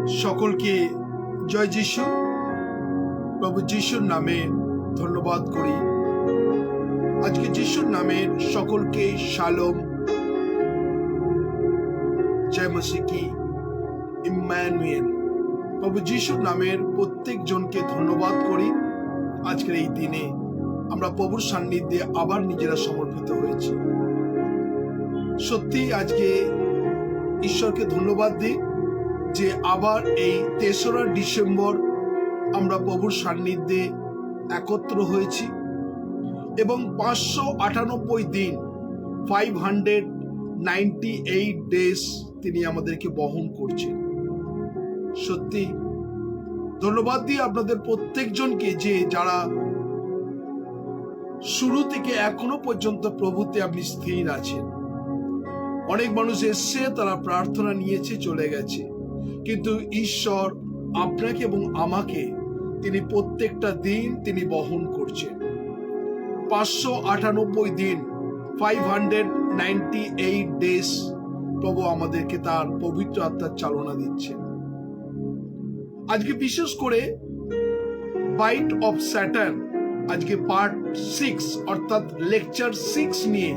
সকলকে জয় যিশু। প্রভু যিশুর নামে ধন্যবাদ করি। আজকে যিশুর নামের সকলকে শালোম, জয় মসিহ কি, ইম্মানুয়েল। প্রভু যিশুর নামের প্রত্যেক জনকে ধন্যবাদ করি। আজকের এই দিনে আমরা প্রভুর সান্নিধ্যে আবার নিজেরা সমর্পিত হয়েছি। সত্যি আজকে ঈশ্বরকে ধন্যবাদ দিই যে আবার এই ৩রা ডিসেম্বর আমরা প্রভুর সান্নিধ্যে একত্র হয়েছি এবং 598 দিন 598 ডেজ তিনি আমাদেরকে বহন করছেন। সত্যি ধন্যবাদ দিই আপনাদের প্রত্যেকজনকে যে যারা শুরু থেকে এখনো পর্যন্ত প্রভুতে আপনি স্থির আছেন। অনেক মানুষ এসছে, তারা প্রার্থনা নিয়েছে, চলে গেছে, কিন্তু ঈশ্বর আপনাকে এবং আমাকে তিনি প্রত্যেকটা দিন তিনি বহন করছেন। 598 দিন 598 ডেজ প্রভু আমাদেরকে তার পবিত্র আত্মার চালনা দিচ্ছেন। আজকে বিশেষ করে বাইট অফ স্যাটার্ন, আজকে পার্ট 6 অর্থাৎ লেকচার 6 নিয়ে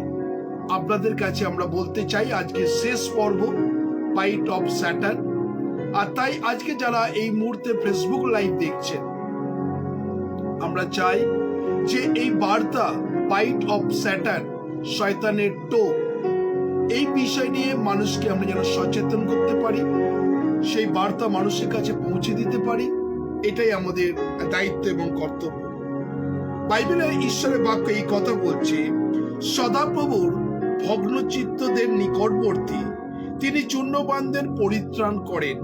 আপনাদের কাছে আমরা বলতে চাই। আজকে শেষ পর্ব বাইট অফ স্যাটার্ন। আর তাই আজকে যারা এই মুহূর্তে ফেসবুক লাইভ দেখছেন, আমরা চাই যে এই বার্তা বাইট অফ স্যাটার্ন, শয়তানের টোপ, এই বিষয় নিয়ে মানুষকে আমরা যেন সচেতন করতে পারি, সেই বার্তা মানুষের কাছে পৌঁছে দিতে পারি। এটাই আমাদের দায়িত্ব এবং কর্তব্য। বাইবেলে ঈশ্বরের বাক্য এই কথা বলছে, সদাপ্রভুর ভগ্নচিত্তদের নিকটবর্তী তিনি চূর্ণবানদের পরিত্রাণ করেন।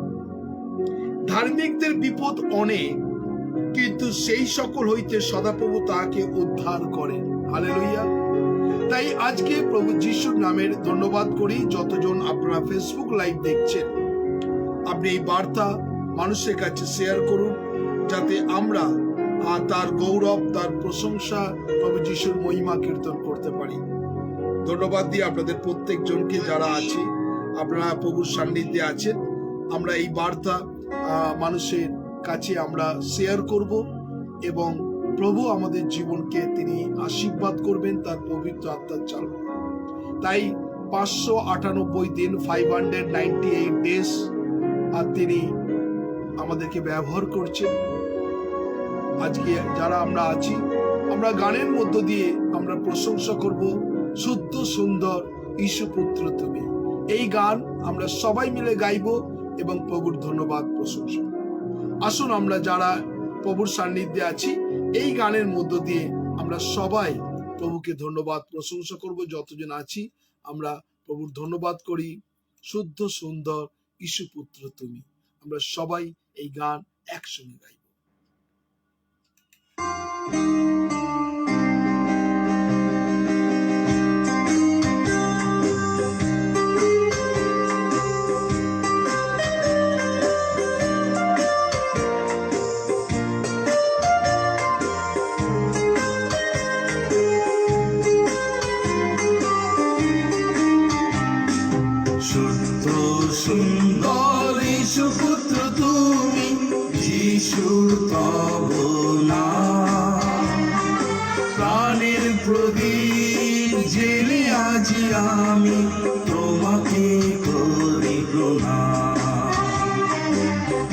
ধার্মিকদের বিপদ অনেক, কিন্তু সেই সকল হইতে সদাপ্রভু তাহাকে উদ্ধার করেন। হালেলুয়া। তাই আজকে প্রভু যিশুর নামের ধন্যবাদ করি। যতজন আপনারা ফেসবুক লাইভ দেখছেন, আপনি এই বার্তা মানুষের কাছে শেয়ার করুন, যাতে আমরা তার গৌরব, তার প্রশংসা, প্রভু যিশুর মহিমা কীর্তন করতে পারি। ধন্যবাদ দিয়ে আপনাদের প্রত্যেক জনকে যারা আছে, আপনারা প্রভুর সান্নিধ্যে আছেন। আমরা এই বার্তা মানুষের কাছে আমরা শেয়ার করব এবং প্রভু আমাদের জীবনকে তিনি আশীর্বাদ করবেন তার পবিত্র আত্মার চালনা। তাই 598 দিন 598 ডেজ আর তিনি আমাদেরকে ব্যবহার করছেন। আজকে যারা আমরা আছি, আমরা গানের মধ্য দিয়ে আমরা প্রশংসা করব, শুদ্ধ সুন্দর ঈশ্ব পুত্র তুমি। এই গান আমরা সবাই মিলে গাইব এবং প্রভুর ধন্যবাদ প্রশংসা। আসুন আমরা যারা প্রভুর সান্নিধ্যে আছি, এই গানের মধ্য দিয়ে আমরা সবাই প্রভুকে ধন্যবাদ প্রশংসা করব। যতজন আছি আমরা প্রভুর ধন্যবাদ করি, শুদ্ধ সুন্দর ঈশ্ব পুত্র তুমি। আমরা সবাই এই গান একসঙ্গে গাইব। সুন্দর যীশু পুত্র তুমি, যীশু তব নাম। প্রাণের প্রদীপ জেলে আজি আমি তোমাকে করি প্রণাম,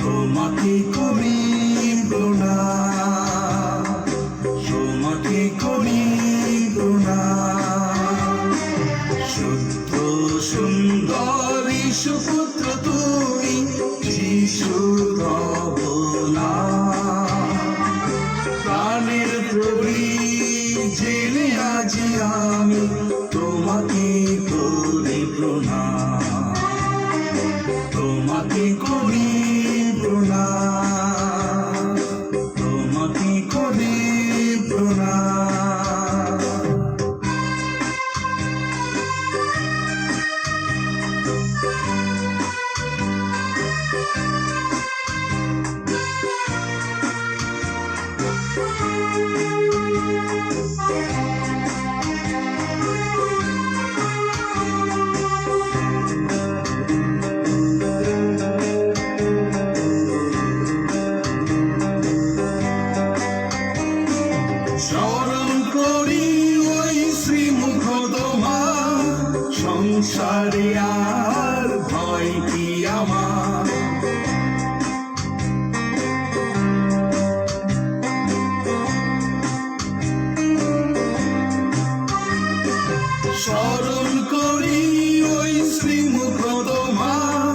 তোমাকে করি প্রণাম, তোমাকে করি প্রণাম। শুদ্ধ সুন্দর যীশু পুত্র তুমি, যীশু তব নাম। প্রাণের প্রদীপ জেলে আজি আমি তোমাকে করি প্রণাম, তোমাকে করি প্রণাম, তোমাকে করি প্রণাম। আমার স্মরণ করি ওই শ্রীমুখ তোমার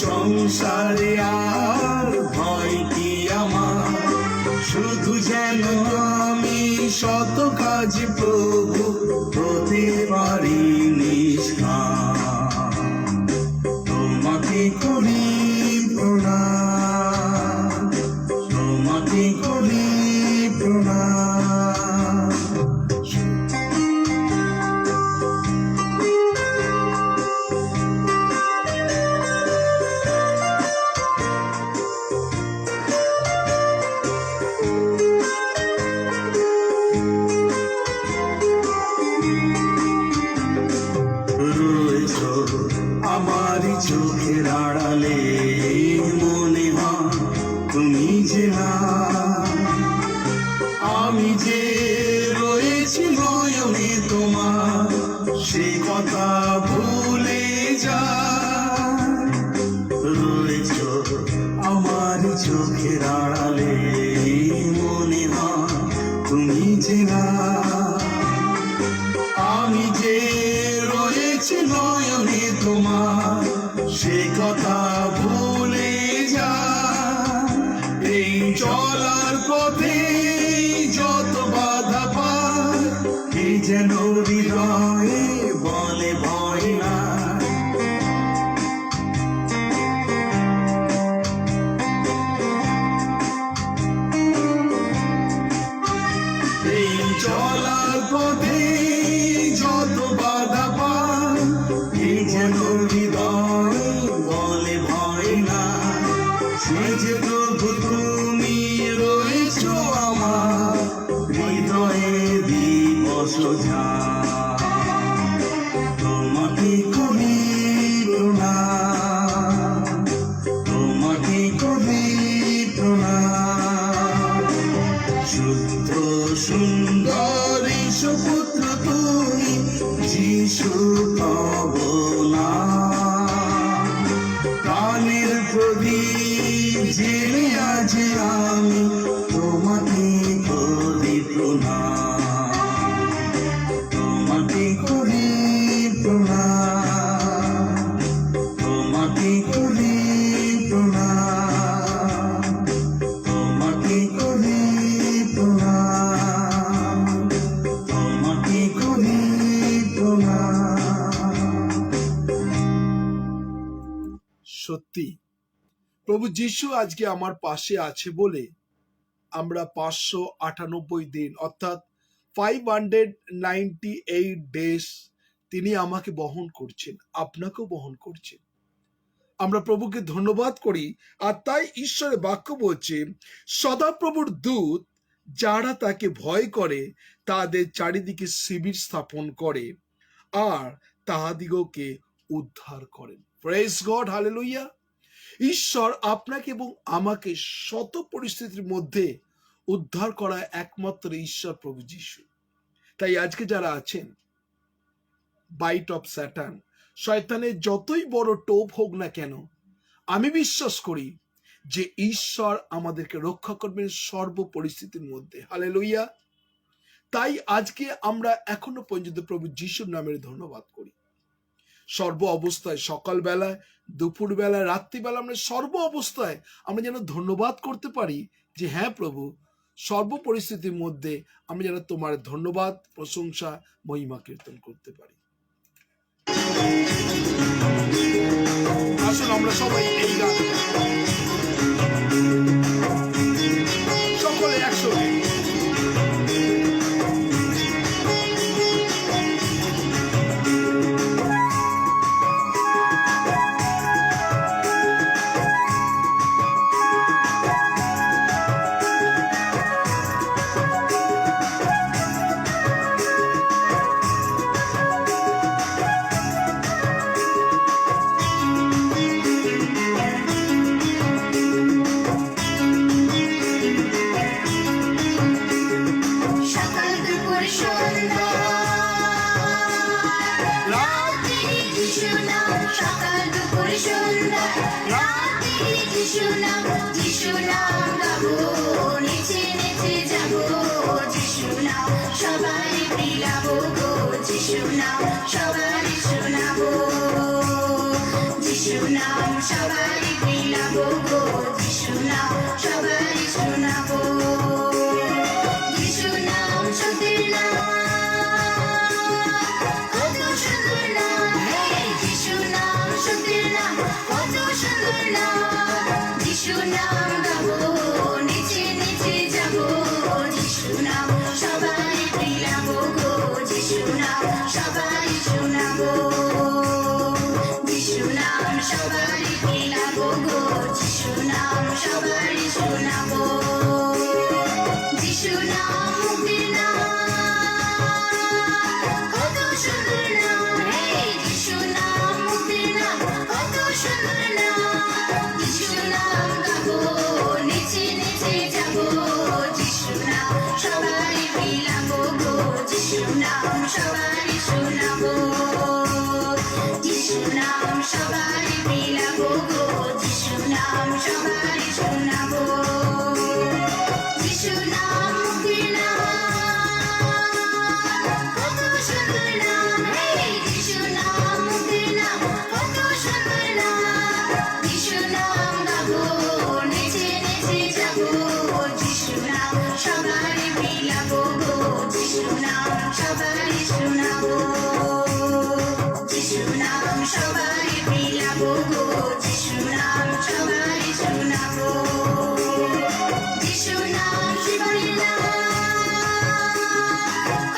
সংসারে আর ভয় কি আমার শুধু যেন আমি শত কাজ প্রভু হতে পারি নিষ্কাম তোমাকে করি প্রণাম তোমাকে করি প্রণাম রয়েছ আমারই চোখের আড়ালে মনে হয় তুমি যে না আমি যে রয়েছি নয়নে তোমার সে কথা ভুলে যা রয়েছ আমার চোখের আড়ালে মনে হয় তুমি যে না আমি যে রয়েছি নয়নে তোমার সে কথা ভুলে যা এই চলার পথে যত বাধা পায় এই যেন হৃদয়ে বলে ভয় না এই চলার পথে যত বাধা পায় এই যেন হৃদয় বলে ভয় না সে যে প্রভু তুমি রয়েছ আমার হৃদয়ে দিবস যা তোমাকে করি প্রণাম তোমাকে করি প্রণাম শুদ্ধ সুন্দর সুপুত্র তুমি যিশু তব নাম প্রাণের প্রদীপ জেলে আজ আমি তোমাকে করি প্রণাম তোমাকে করি প্রণাম তোমাকে করি প্রণাম তোমাকে করি প্রণাম তোমাকে করি প্রণাম সত্যি প্রভু যিশু আজকে আমার পাশে আছে বলে আমরা 598 দিন অর্থাৎ 598 ডেজ তিনি আমাকে বহন করছেন, আপনাকেও বহন করছেন। আমরা প্রভুকে ধন্যবাদ করি। আর তাই ঈশ্বরের বাক্য বলছে সদাপ্রভুর দূত যারা তাকে ভয় করে তাদের চারিদিকে শিবির স্থাপন করে আর তাহাদিগকে উদ্ধার করেন। Praise God, hallelujah. ঈশ্বর আপনাকে এবং আমাকে শত পরিস্থিতির মধ্যে উদ্ধার করা একমাত্র ঈশ্বর প্রভু যিশু। তাই আজকে যারা আছেন বাইট অফ স্যাটান, শয়তানের যতই বড় টোপ হোক না কেন, আমি বিশ্বাস করি যে ঈশ্বর আমাদেরকে রক্ষা করবেন সর্ব পরিস্থিতির মধ্যে। হালেলুয়া। তাই আজকে আমরা এখনো পর্যন্ত প্রভু যিশুর নামের ধন্যবাদ করি। সর্ব অবস্থায়, সকালবেলায়, দুপুরবেলায়, রাত্রিবেলা, আমরা সর্ব অবস্থায় আমরা যেন ধন্যবাদ করতে পারি যে হ্যাঁ প্রভু, সর্ব পরিস্থিতির মধ্যে আমরা যেন তোমার ধন্যবাদ, প্রশংসা, মহিমা কীর্তন করতে পারি। আসুন আমরা সবাই এই গান সকলে একসঙ্গে। রাতে যিশু নাম গাবো, নেচে নেচে যাবো যিশু নাম সবাই বিলাবো গো, যিশু নাম সবাই শোনাবো, যিশু নাম সবাই বিলাবো গো, যিশু নাম সবাই শোনাবো, যিশু নাম সত্যের নাম, কত সুন্দর নাম, হে যিশু নাম সত্যের নাম, কত সুন্দর নাম, যিশু নাম গাবো, নেচে নেচে যাবো যিশু নাম সবাই বিলাবো গো, যিশু নাম সবাই শোনাবো, যিশু নাম সবাই বিলাবো গো, যিশু নাম সবাই শোনাবো, যিশু নাম মুক্তির নাম, কত সুন্দর নাম, হে যিশু নাম মুক্তির নাম, কত সুন্দর নাম, যিশু নাম গাবো, নেচে নেচে যাবো যিশু নাম সবাই বিলাবো গো, যিশু নাম সবাই শোনাবো, যিশু নাম সবাই বিলাবো গো, যিশু নাম সবাই শোনাবো, যিশু নাম মুক্তির নাম, কত সুন্দর নাম, হে যিশু নাম মুক্তির নাম, কত সুন্দর নাম, যিশু নাম গাবো, নেচে নেচে যাবো যিশু নাম সবাই বিলাবো গো, যিশু নাম সবাই শোনাবো, যিশু নাম সবাই বিলাবো গো, যিশু নাম সবাই শোনাবো, যিশু নাম জীবনের নাম,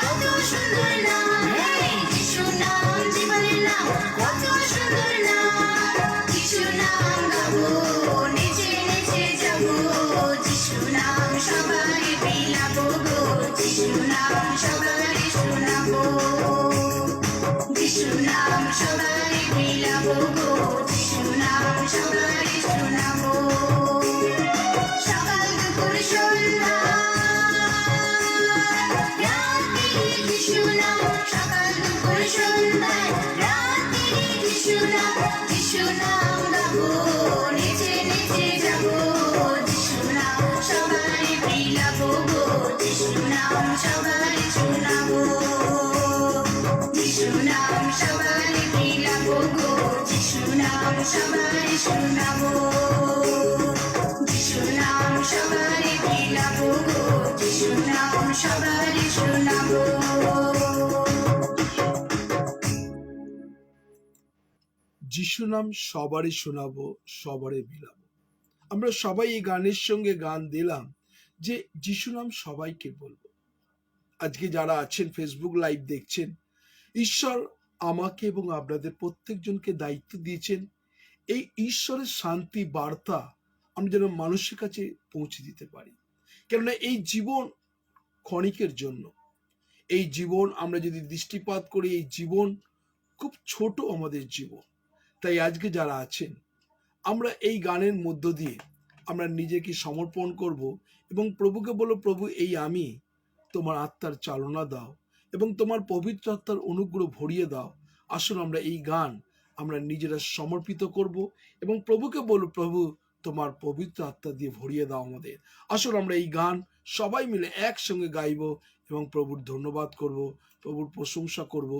কত সুন্দর নাম, হে যিশু নাম জীবনের নাম, কত সুন্দর নাম, যিশু নাম গাবো, নেচে নেচে যাবো যিশু নাম সবাই বিলাবো গো, যিশু নাম সবাই শোনাবো, যিশু নাম সবাই বিলাবো গো, যিশু নাম সবাই শোনাবো, সকাল দুপুর সন্ধ্যা রাতে যিশু নাম, সকাল দুপুর সন্ধ্যায় রাতে যিশু নাম গাবো, নেচে নেচে যাবো যিশু নাম সবাই বিলাবো গো, যিশু নাম সবাই শোনাবো, যিশু নাম সবাই বিলাবো গো, যিশু নাম সবাই শোনাবো, যিশু নাম সবাই বিলাবো গো, যিশু নাম সবাই শোনাবো। যিশু নাম সবারই শোনাবো, সবারই বিলাবো। আমরা সবাই এই গানের সঙ্গে গান দিলাম যে যিশু নাম সবাইকে বলবো। আজকে যারা আছেন ফেসবুক লাইভ দেখছেন, ঈশ্বর আমাকে এবং আপনাদের প্রত্যেকজনকে দায়িত্ব দিয়েছেন এই ঈশ্বরের শান্তি বার্তা আমরা যেন মানুষের কাছে পৌঁছে দিতে পারি। কেননা এই জীবন ক্ষণিকের জন্য, এই জীবন আমরা যদি দৃষ্টিপাত করি, এই জীবন খুব ছোট আমাদের জীবন। তাই আজকে যারা আছেন, আমরা এই গানের মধ্য দিয়ে আমরা নিজেকে সমর্পণ করব এবং প্রভুকে বলবো, প্রভু এই আমি, তোমার আত্মার চালনা দাও এবং তোমার পবিত্র আত্মার অনুগ্রহ ভরিয়ে দাও। আসুন আমরা এই গান আমরা নিজেরা সমর্পিত করব এবং প্রভুকে বলবো, প্রভু তোমার পবিত্র আত্মা দিয়ে ভরিয়ে দাও আমাদের। আসুন আমরা এই গান সবাই মিলে একসঙ্গে গাইব এবং প্রভুর ধন্যবাদ করব, প্রভুর প্রশংসা করব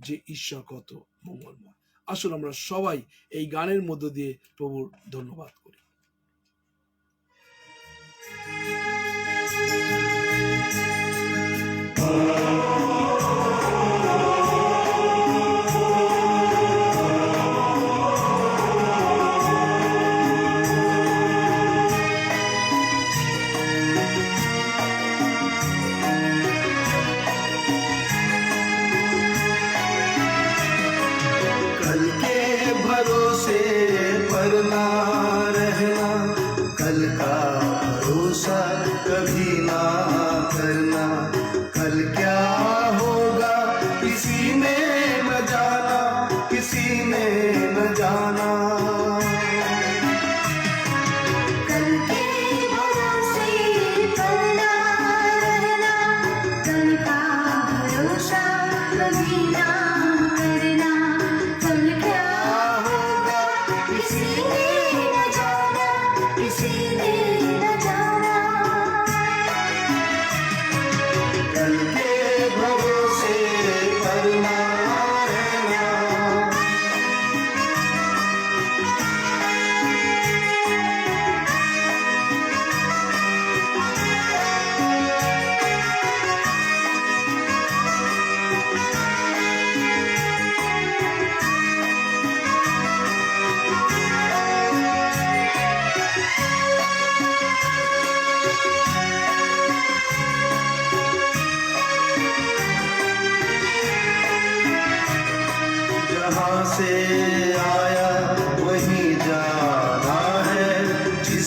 যে ঈশ্বর কত মঙ্গলময়। আসুন আমরা সবাই এই গানের মধ্য দিয়ে প্রভুর ধন্যবাদ করি। कल के भरोसे पर ना रहना, कल का भरोसा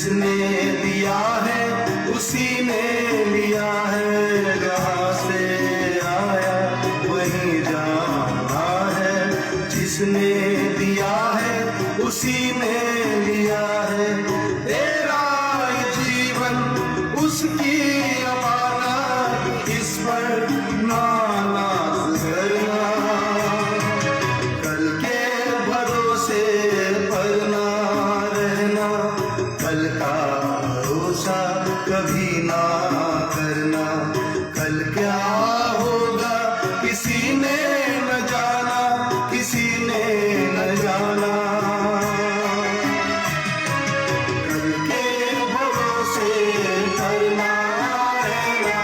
जिसने दिया है उसी ने लिया है, जहाँ से आया वहीं जाना है। जिसने दिया है उसी ने लिया है, तेरा ये जीवन उसकी अमानत, इस पर ना नाज़ करना। कल के भरोसे पर ना रहना, कल का भरोसा कभी ना करना। कल क्या होगा किसी ने न जाना, किसी ने न जाना। कल के भरोसे पर ना रहना।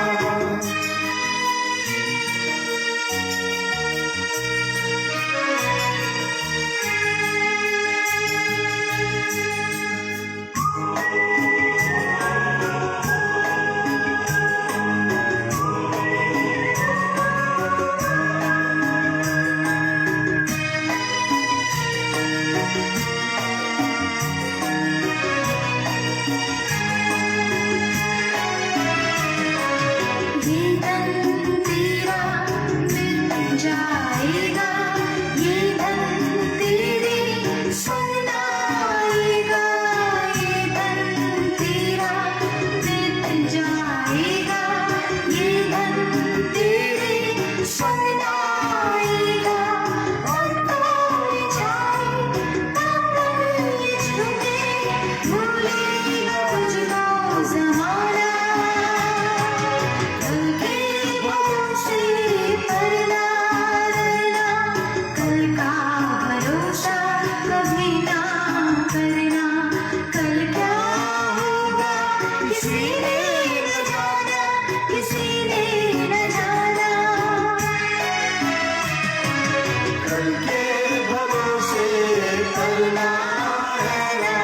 ये धन तेरा मिल जाएगा, ये धन तेरी सुन आएगा। ये धन तेरा मिल जाएगा, ये धन तेरी सुन आएगा। और कोई जाए ताकत ये झुके, भूलेगा तुझको ज़माना। कल के भरोसे पर ना रहना, कल का भरोसा कभी ना करना। कल क्या होगा किसी ने न जाना, किसी ने न जाना। कल के भरोसे पर ना रहना।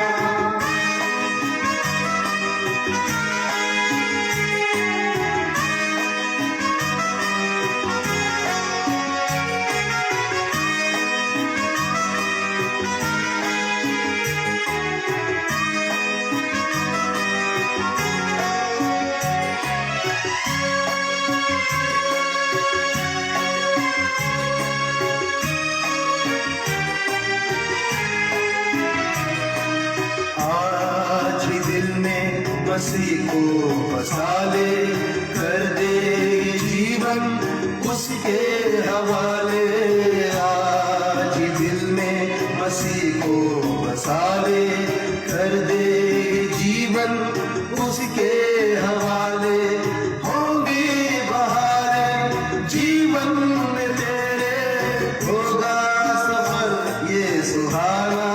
आज ही दिल में मसीह को बसा ले, कर दे ये जीवन उसके हवाले। आज ही दिल में मसीह को बसा ले, कर दे ये जीवन उसके हवाले। होगी बहारें जीवन में तेरे, होगा सफर ये सुहाना।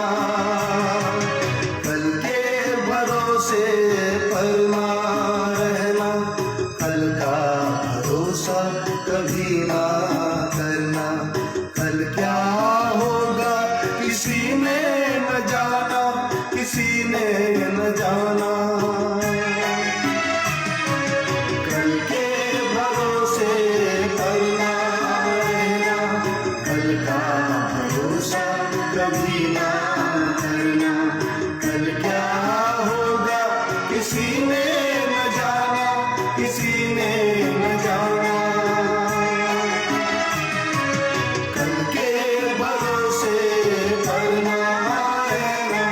कल के भरोसे पर ना रहना, कल का भरोसा कभी ना करना। कल क्या होगा किसी ने न जाना, किसी ने न जाना। कल के भरोसे पर ना रहना, कल का भरोसा कभी ना करना। कल क्या होगा किसी ने न जाना, किसी ने न जाना। कल के भरोसे पर ना रहना।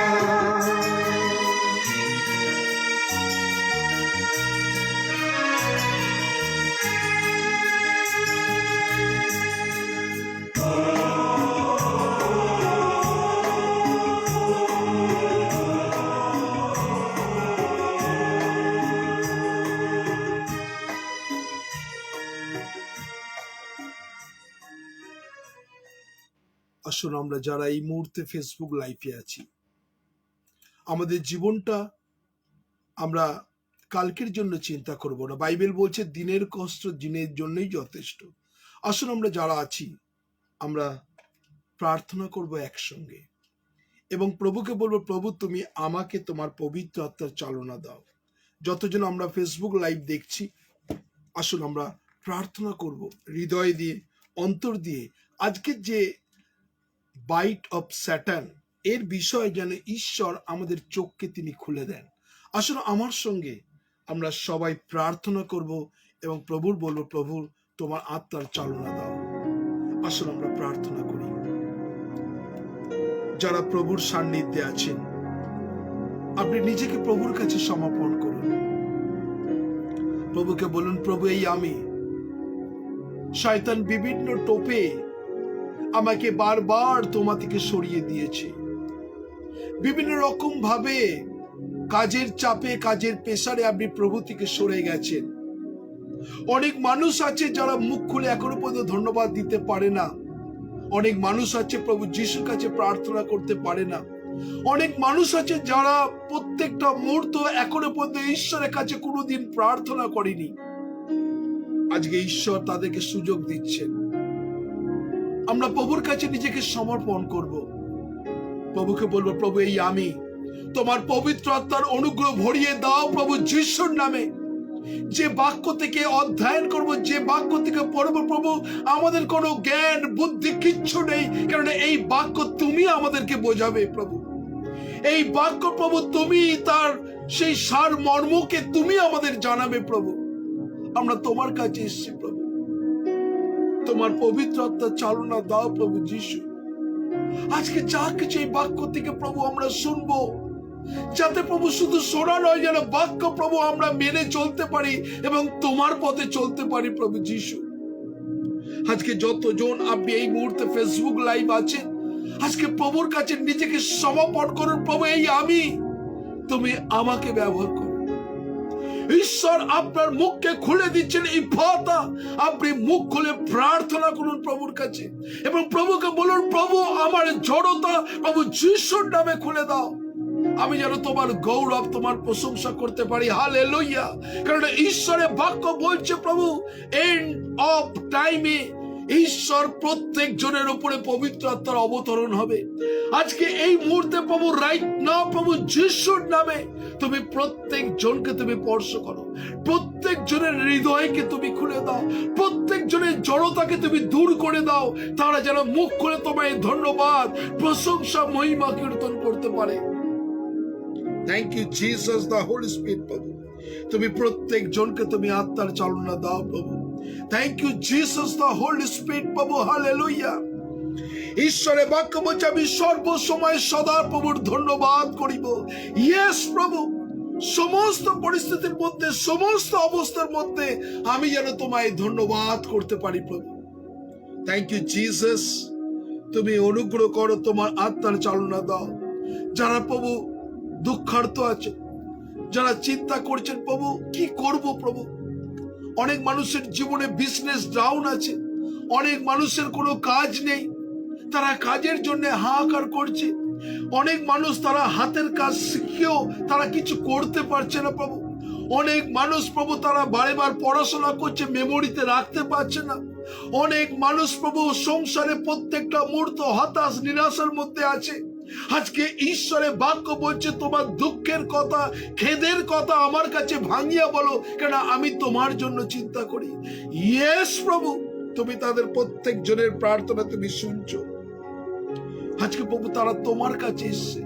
আসুন আমরা যারা এই মুহূর্তে ফেসবুক লাইভে আছি, আমাদের জীবনটা আমরা কালকের জন্য চিন্তা করব না। বাইবেল বলছে দিনের কষ্ট দিনের জন্যই যথেষ্ট। আসুন আমরা যারা আছি আমরা প্রার্থনা করব একসঙ্গে এবং প্রভুকে বলবো, প্রভু তুমি আমাকে তোমার পবিত্র আত্মার চালনা দাও। যতজন আমরা ফেসবুক লাইভ দেখছি, আসুন আমরা প্রার্থনা করব হৃদয় দিয়ে, অন্তর দিয়ে। আজকের যে বাইট অফ স্যাটান এর বিষয়ে যেন ঈশ্বর আমাদের চোখকে তিনি খুলে দেন। আসলে আমার সঙ্গে আমরা সবাই প্রার্থনা করব এবং প্রভুর বলবো, প্রভু তোমার আত্মার চালনা দাও। আসলে আমরা প্রার্থনা করি। যারা প্রভুর সান্নিধ্যে আছেন, আপনি নিজেকে প্রভুর কাছে সমর্পণ করুন। প্রভুকে বলুন, প্রভু এই আমি, শয়তান বিভিন্ন টোপে আমাকে বারবার তোমা থেকে সরিয়ে দিয়েছে। বিভিন্ন রকম ভাবে কাজের চাপে, কাজের প্রেসারে আপনি প্রভু থেকে সরে গেছেন। অনেক মানুষ আছে যারা মুখ খুলে এখনো পর্যন্ত ধন্যবাদ দিতে পারে না। অনেক মানুষ আছে প্রভু যিশুর কাছে প্রার্থনা করতে পারে না। অনেক মানুষ আছে যারা প্রত্যেকটা মুহূর্ত এখনো পর্যন্ত ঈশ্বরের কাছে কোনোদিন প্রার্থনা করেনি। আজকে ঈশ্বর তাদেরকে সুযোগ দিচ্ছেন। আমরা প্রভুর কাছে নিজেকে সমর্পণ করব। প্রভুকে বলবো, প্রভু এই আমি, তোমার পবিত্র আত্মার অনুগ্রহ ভরিয়ে দাও প্রভু যিশুর নামে। যে বাক্য থেকে অধ্যয়ন করব, যে বাক্য থেকে পড়বো প্রভু, আমাদের কোনো জ্ঞান বুদ্ধি কিচ্ছু নেই, কারণ এই বাক্য তুমি আমাদেরকে বোঝাবে প্রভু। এই বাক্য প্রভু তুমি তার সেই সার মর্মকে তুমি আমাদের জানাবে প্রভু। আমরা তোমার কাছে এসেছি প্রভু, তোমার পবিত্র আত্মার চালনা দাও প্রভু যিশু। আজকে যা কিছু এই বাক্য থেকে প্রভু আমরা শুনবো, যাতে প্রভু শুধু শোনা নয়, যেন বাক্য প্রভু আমরা মেনে চলতে পারি এবং তোমার পথে চলতে পারি প্রভু যিশু। আজকে যতজন আপনি এই মুহূর্তে ফেসবুক লাইভ আছেন, আজকে প্রভুর কাছে নিজেকে সমর্পণ করুন। প্রভু এই আমি, তুমি আমাকে ব্যবহার করো। ঈশ্বর আপনার মুখকে খুলে দিচ্ছেন এই ভাতা, আপনি মুখ খুলে প্রার্থনা করুন প্রভুর কাছে এবং প্রভুকে বলুন, প্রভু আমার জড়তা প্রভু যিশুর নামে খুলে দাও। আমি যেন তোমার গৌরব, তোমার প্রশংসা করতে পারি। হালেলুয়া। কারণ ঈশ্বরের বাক্য বলছে প্রভু এন্ড অফ টাইমে ঈশ্বর প্রত্যেক জনের উপরে পবিত্র আত্মার অবতরণ হবে। আজকে এই মুহূর্তে প্রভু রাইট নাও প্রভু যিশুর নামে তুমি প্রত্যেক জনকে তুমি স্পর্শ করো। প্রত্যেক জনের হৃদয়কে তুমি খুলে দাও। প্রত্যেক জনের জড়তাকে তুমি দূর করে দাও। তারা যেন মুখ খুলে তোমায় ধন্যবাদ, প্রশংসা, মহিমা কীর্তন করতে পারে। Thank you Jesus, the Holy Spirit প্রভু, তুমি প্রত্যেক জনকে তুমি আত্মার চালনা দাও প্রভু। Thank you Jesus, the Holy Spirit প্রভু। হালেলুয়া। ঈশ্বরের বাক্য বলছে আমি সর্বসময় সদা প্রভুর ধন্যবাদ করিব। ইয়েস প্রভু, সমস্ত পরিস্থিতির মধ্যে, সমস্ত অবস্থার মধ্যে আমি যেন তোমায় ধন্যবাদ করতে পারি প্রভু। থ্যাংক ইউ জিসাস, তুমি অনুগ্রহ করো, তোমার আত্মার চালনা দাও। যারা প্রভু দুঃখার্ত আছে, যারা চিন্তা করছেন প্রভু কি করব প্রভু, অনেক মানুষের জীবনে বিজনেস ডাউন আছে, অনেক মানুষের কোনো কাজ নেই, তারা কাজের জন্য হাহাকার করছে। অনেক মানুষ তারা হাতের কাজ শিখেও তারা কিছু করতে পারছে না প্রভু। অনেক মানুষ প্রভু তারা বারবার পড়াশোনা করছে, মেমোরিতে রাখতে পারছে না। অনেক মানুষ প্রভু সংসারে প্রত্যেকটা মুহূর্ত হতাশ, নিরাশার মধ্যে আছে। আজকে ঈশ্বরের বাক্য বলছে তোমার দুঃখের কথা, খেদের কথা আমার কাছে ভাঙিয়া বলো, কেন আমি তোমার জন্য চিন্তা করি। ইয়েস প্রভু, তুমি তাদের প্রত্যেক জনের প্রার্থনা তুমি শুনছো। আজকে প্রভু তারা তোমার কাছে এসছে।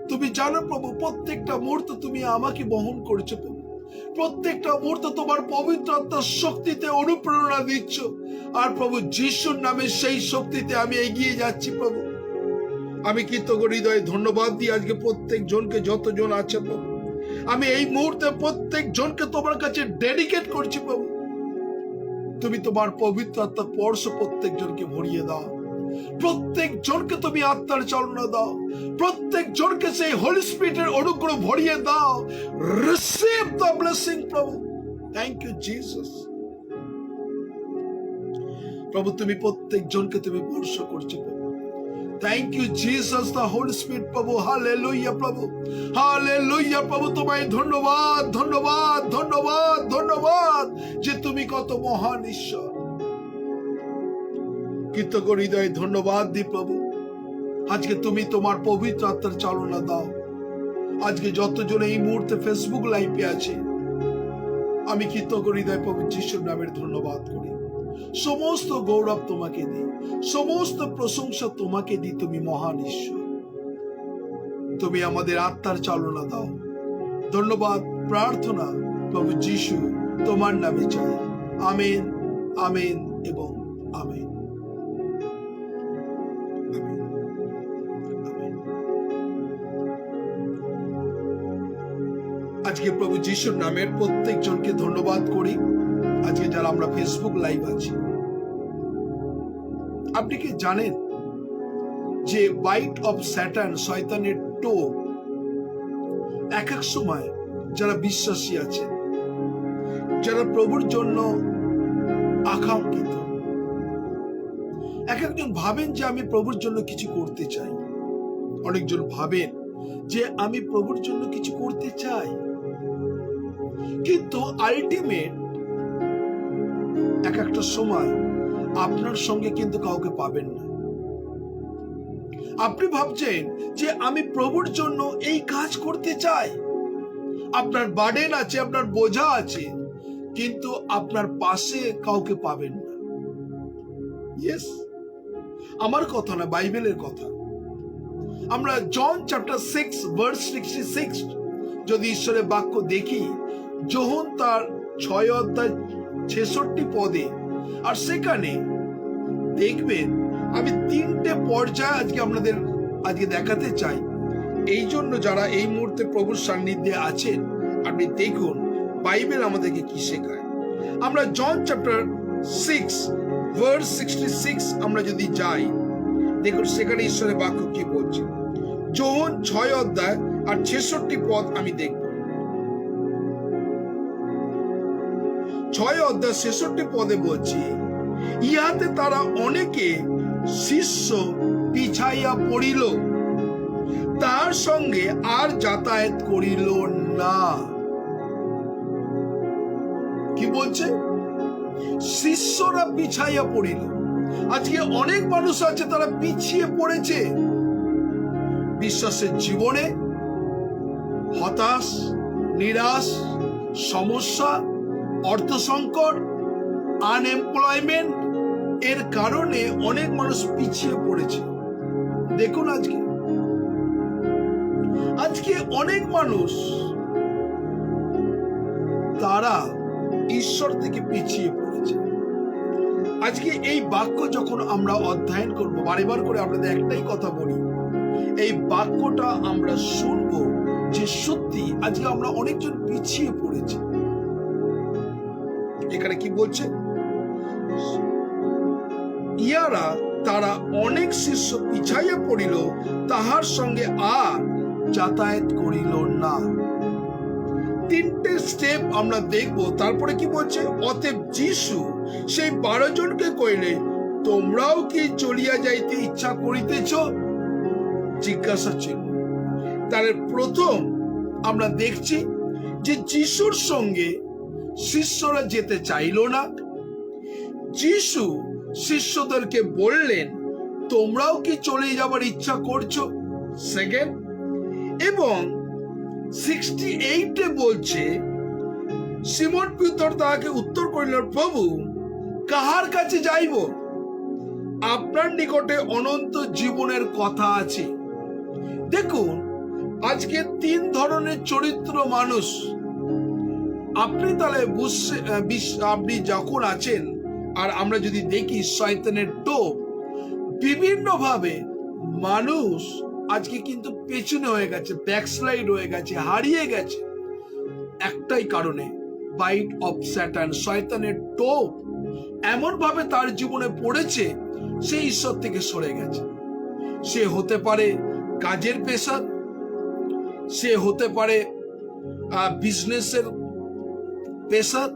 তুমি জানো প্রভু প্রত্যেকটা মুহূর্ত তুমি আমাকে বহন করছো প্রভু। প্রত্যেকটা মুহূর্ত তোমার পবিত্র আত্মার শক্তিতে অনুপ্রেরণা দিচ্ছ। আর প্রভু যিশুর নামে সেই শক্তিতে আমি এগিয়ে যাচ্ছি প্রভু। আমি কৃতজ্ঞ হৃদয়ে ধন্যবাদ দিই আজকে প্রত্যেক জনকে, যতজন আছে প্রভু। আমি এই মুহূর্তে প্রত্যেক জনকে তোমার কাছে ডেডিকেট করছি প্রভু। তুমি তোমার পবিত্র আত্মার স্পর্শ প্রত্যেক জনকে ভরিয়ে দাও। প্রত্যেক জনকে তুমি আত্মার চালনা দাও। প্রত্যেক জনকে সেই হোলি স্পিরিটের অনুগ্রহ ভরিয়ে দাও। রিসিভ দ্য ব্লেসিং প্রভু। Thank you Jesus. প্রভু তুমি প্রত্যেক জনকে তুমি স্পর্শ করছো প্রভু। Thank you Jesus, the Holy Spirit প্রভু। হালেলুয়া প্রভু, হালেলুয়া প্রভু। তোমায় ধন্যবাদ, ধন্যবাদ, ধন্যবাদ, ধন্যবাদ যে তুমি কত মহান ঈশ্বর। কৃতজ্ঞ হৃদয়ে ধন্যবাদ দি প্রভু। আজকে তুমি তোমার পবিত্র আত্মার চালনা দাও। আজকে যতজন এই মুহূর্তে ফেসবুক লাইভে আছে, আমি কৃতজ্ঞ হৃদয় প্রভু যিশুর নামের ধন্যবাদ করি। সমস্ত গৌরব তোমাকে দিই, সমস্ত প্রশংসা তোমাকে দিই। তুমি মহান ঈশ্বর। তুমি আমাদের আত্মার চালনা দাও। ধন্যবাদ প্রার্থনা প্রভু যিশু তোমার নামে চাই। আমেন, আমেন এবং আমেন। আজকে প্রভু যিশুর নামের প্রত্যেকজনকে ধন্যবাদ করি। আজকে যারা আমরা ফেসবুক লাইভ আছি, আপনি কি জানেন যে বাইট অফ স্যাটার্ন, শয়তানের টোপ, এক এক সময় যারা বিশ্বাসী আছে, যারা প্রভুর জন্য আকাঙ্ক্ষিত, এক একজন ভাবেন যে আমি প্রভুর জন্য কিছু করতে চাই, অনেকজন ভাবেন যে আমি প্রভুর জন্য কিছু করতে চাই, কিন্তু আলটিমেট এক একটা সময় আপনার সঙ্গে কিন্তু কাউকে পাবেন না। আপনি ভাবছেন যে আমি প্রভুর জন্য এই কাজ করতে চাই, আপনার বার্ডেন আছে, আপনার বোঝা আছে, কিন্তু আপনার পাশে কাউকে পাবেন না। ইয়েস, আমার কথা না, বাইবেলের কথা। আমরা জন চ্যাপ্টার 6 ভার্স 66 যদি ঈশ্বরের বাক্য দেখি, যোহন তার 6 অধ্যায় 66 পদে, আর সেখানে দেখবেন আমি 3টে পর্যায়ে আজকে আপনাদের দেখাতে চাই। এই জন্য যারা এই মুহূর্তে প্রভুর সান্নিধ্যে আছেন, আপনি দেখুন বাইবেল আমাদেরকে কি শেখায়। আমরা জন চ্যাপ্টার 6 ভার্স 66 আমরা যদি যাই, দেখুন সেখানে ঈশ্বরের বাক্য কি বলছে। যোহন 6 অধ্যায় আর 66 পদ আমি দেখব। 6 অধ্যায় 66 পদে বলছি, ইহাতে তারা অনেকে শিষ্য পিছাইয়া পড়িল, তার সঙ্গে আর যাতায়াত করিল না। কি বলছে? শিষ্যরা পিছাইয়া পড়িল। আজকে অনেক মানুষ আছে তারা পিছিয়ে পড়েছে বিশ্বাসের জীবনে। হতাশ, নিরাশ, সমস্যা, অর্থ সংকট, আনএমপ্লয়মেন্ট এর কারণে অনেক মানুষ পিছিয়ে পড়েছে। দেখুন আজকে অনেক মানুষ তারা ঈশ্বর থেকে পিছিয়ে পড়েছে। আজকে এই বাক্য যখন আমরা অধ্যয়ন করব, বারবার করে আপনাদের একটাই কথা বলি, এই বাক্যটা আমরা শুনবো যে সত্যি আজকে আমরা অনেকজন পিছিয়ে পড়েছি। এখানে কি বলছে? ইহারা তারা অনেক শিষ্য পিছাইয়া পড়িল, তাহার সঙ্গে আর যাতায়াত করিল না। 3টে স্টেপ আমরা দেখব। তারপরে কি বলছে? অতএব যিশু সেই 12 জনকে কইলে, তোমরাও কি চলিয়া যাইতে ইচ্ছা করিতেছ? জিজ্ঞাসা ছিল। তার প্রথম আমরা দেখছি যে যিশুর সঙ্গে শিষ্যরা যেতে চাইল না। যিশু শিষ্যদেরকে বললেন, তোমরাও কি চলে যাবার ইচ্ছা করছো? সেকেন্ড, এবং 68 বলছে, সিমন পিতর তাহাকে উত্তর করিল, প্রভু, কাহার কাছে যাইব? আপনার নিকটে অনন্ত জীবনের কথা আছে। দেখুন আজকে 3 ধরনের চরিত্র মানুষ। আপনি তাহলে আপনি যখন আছেন, আর আমরা যদি দেখি শয়তানের টোপ, বিভিন্ন ভাবে মানুষ আজকে কিন্তু পেছনে হয়ে গেছে, ব্যাকস্লাইড হয়ে গেছে, হারিয়ে গেছে। একটাই কারণে, বাইট অফ স্যাটার্ন, শয়তানের টোপ এমন ভাবে তার জীবনে পড়েছে, সে ঈশ্বর থেকে সরে গেছে। সে হতে পারে কাজের পেশার, সে হতে পারে বিজনেসের পেশার,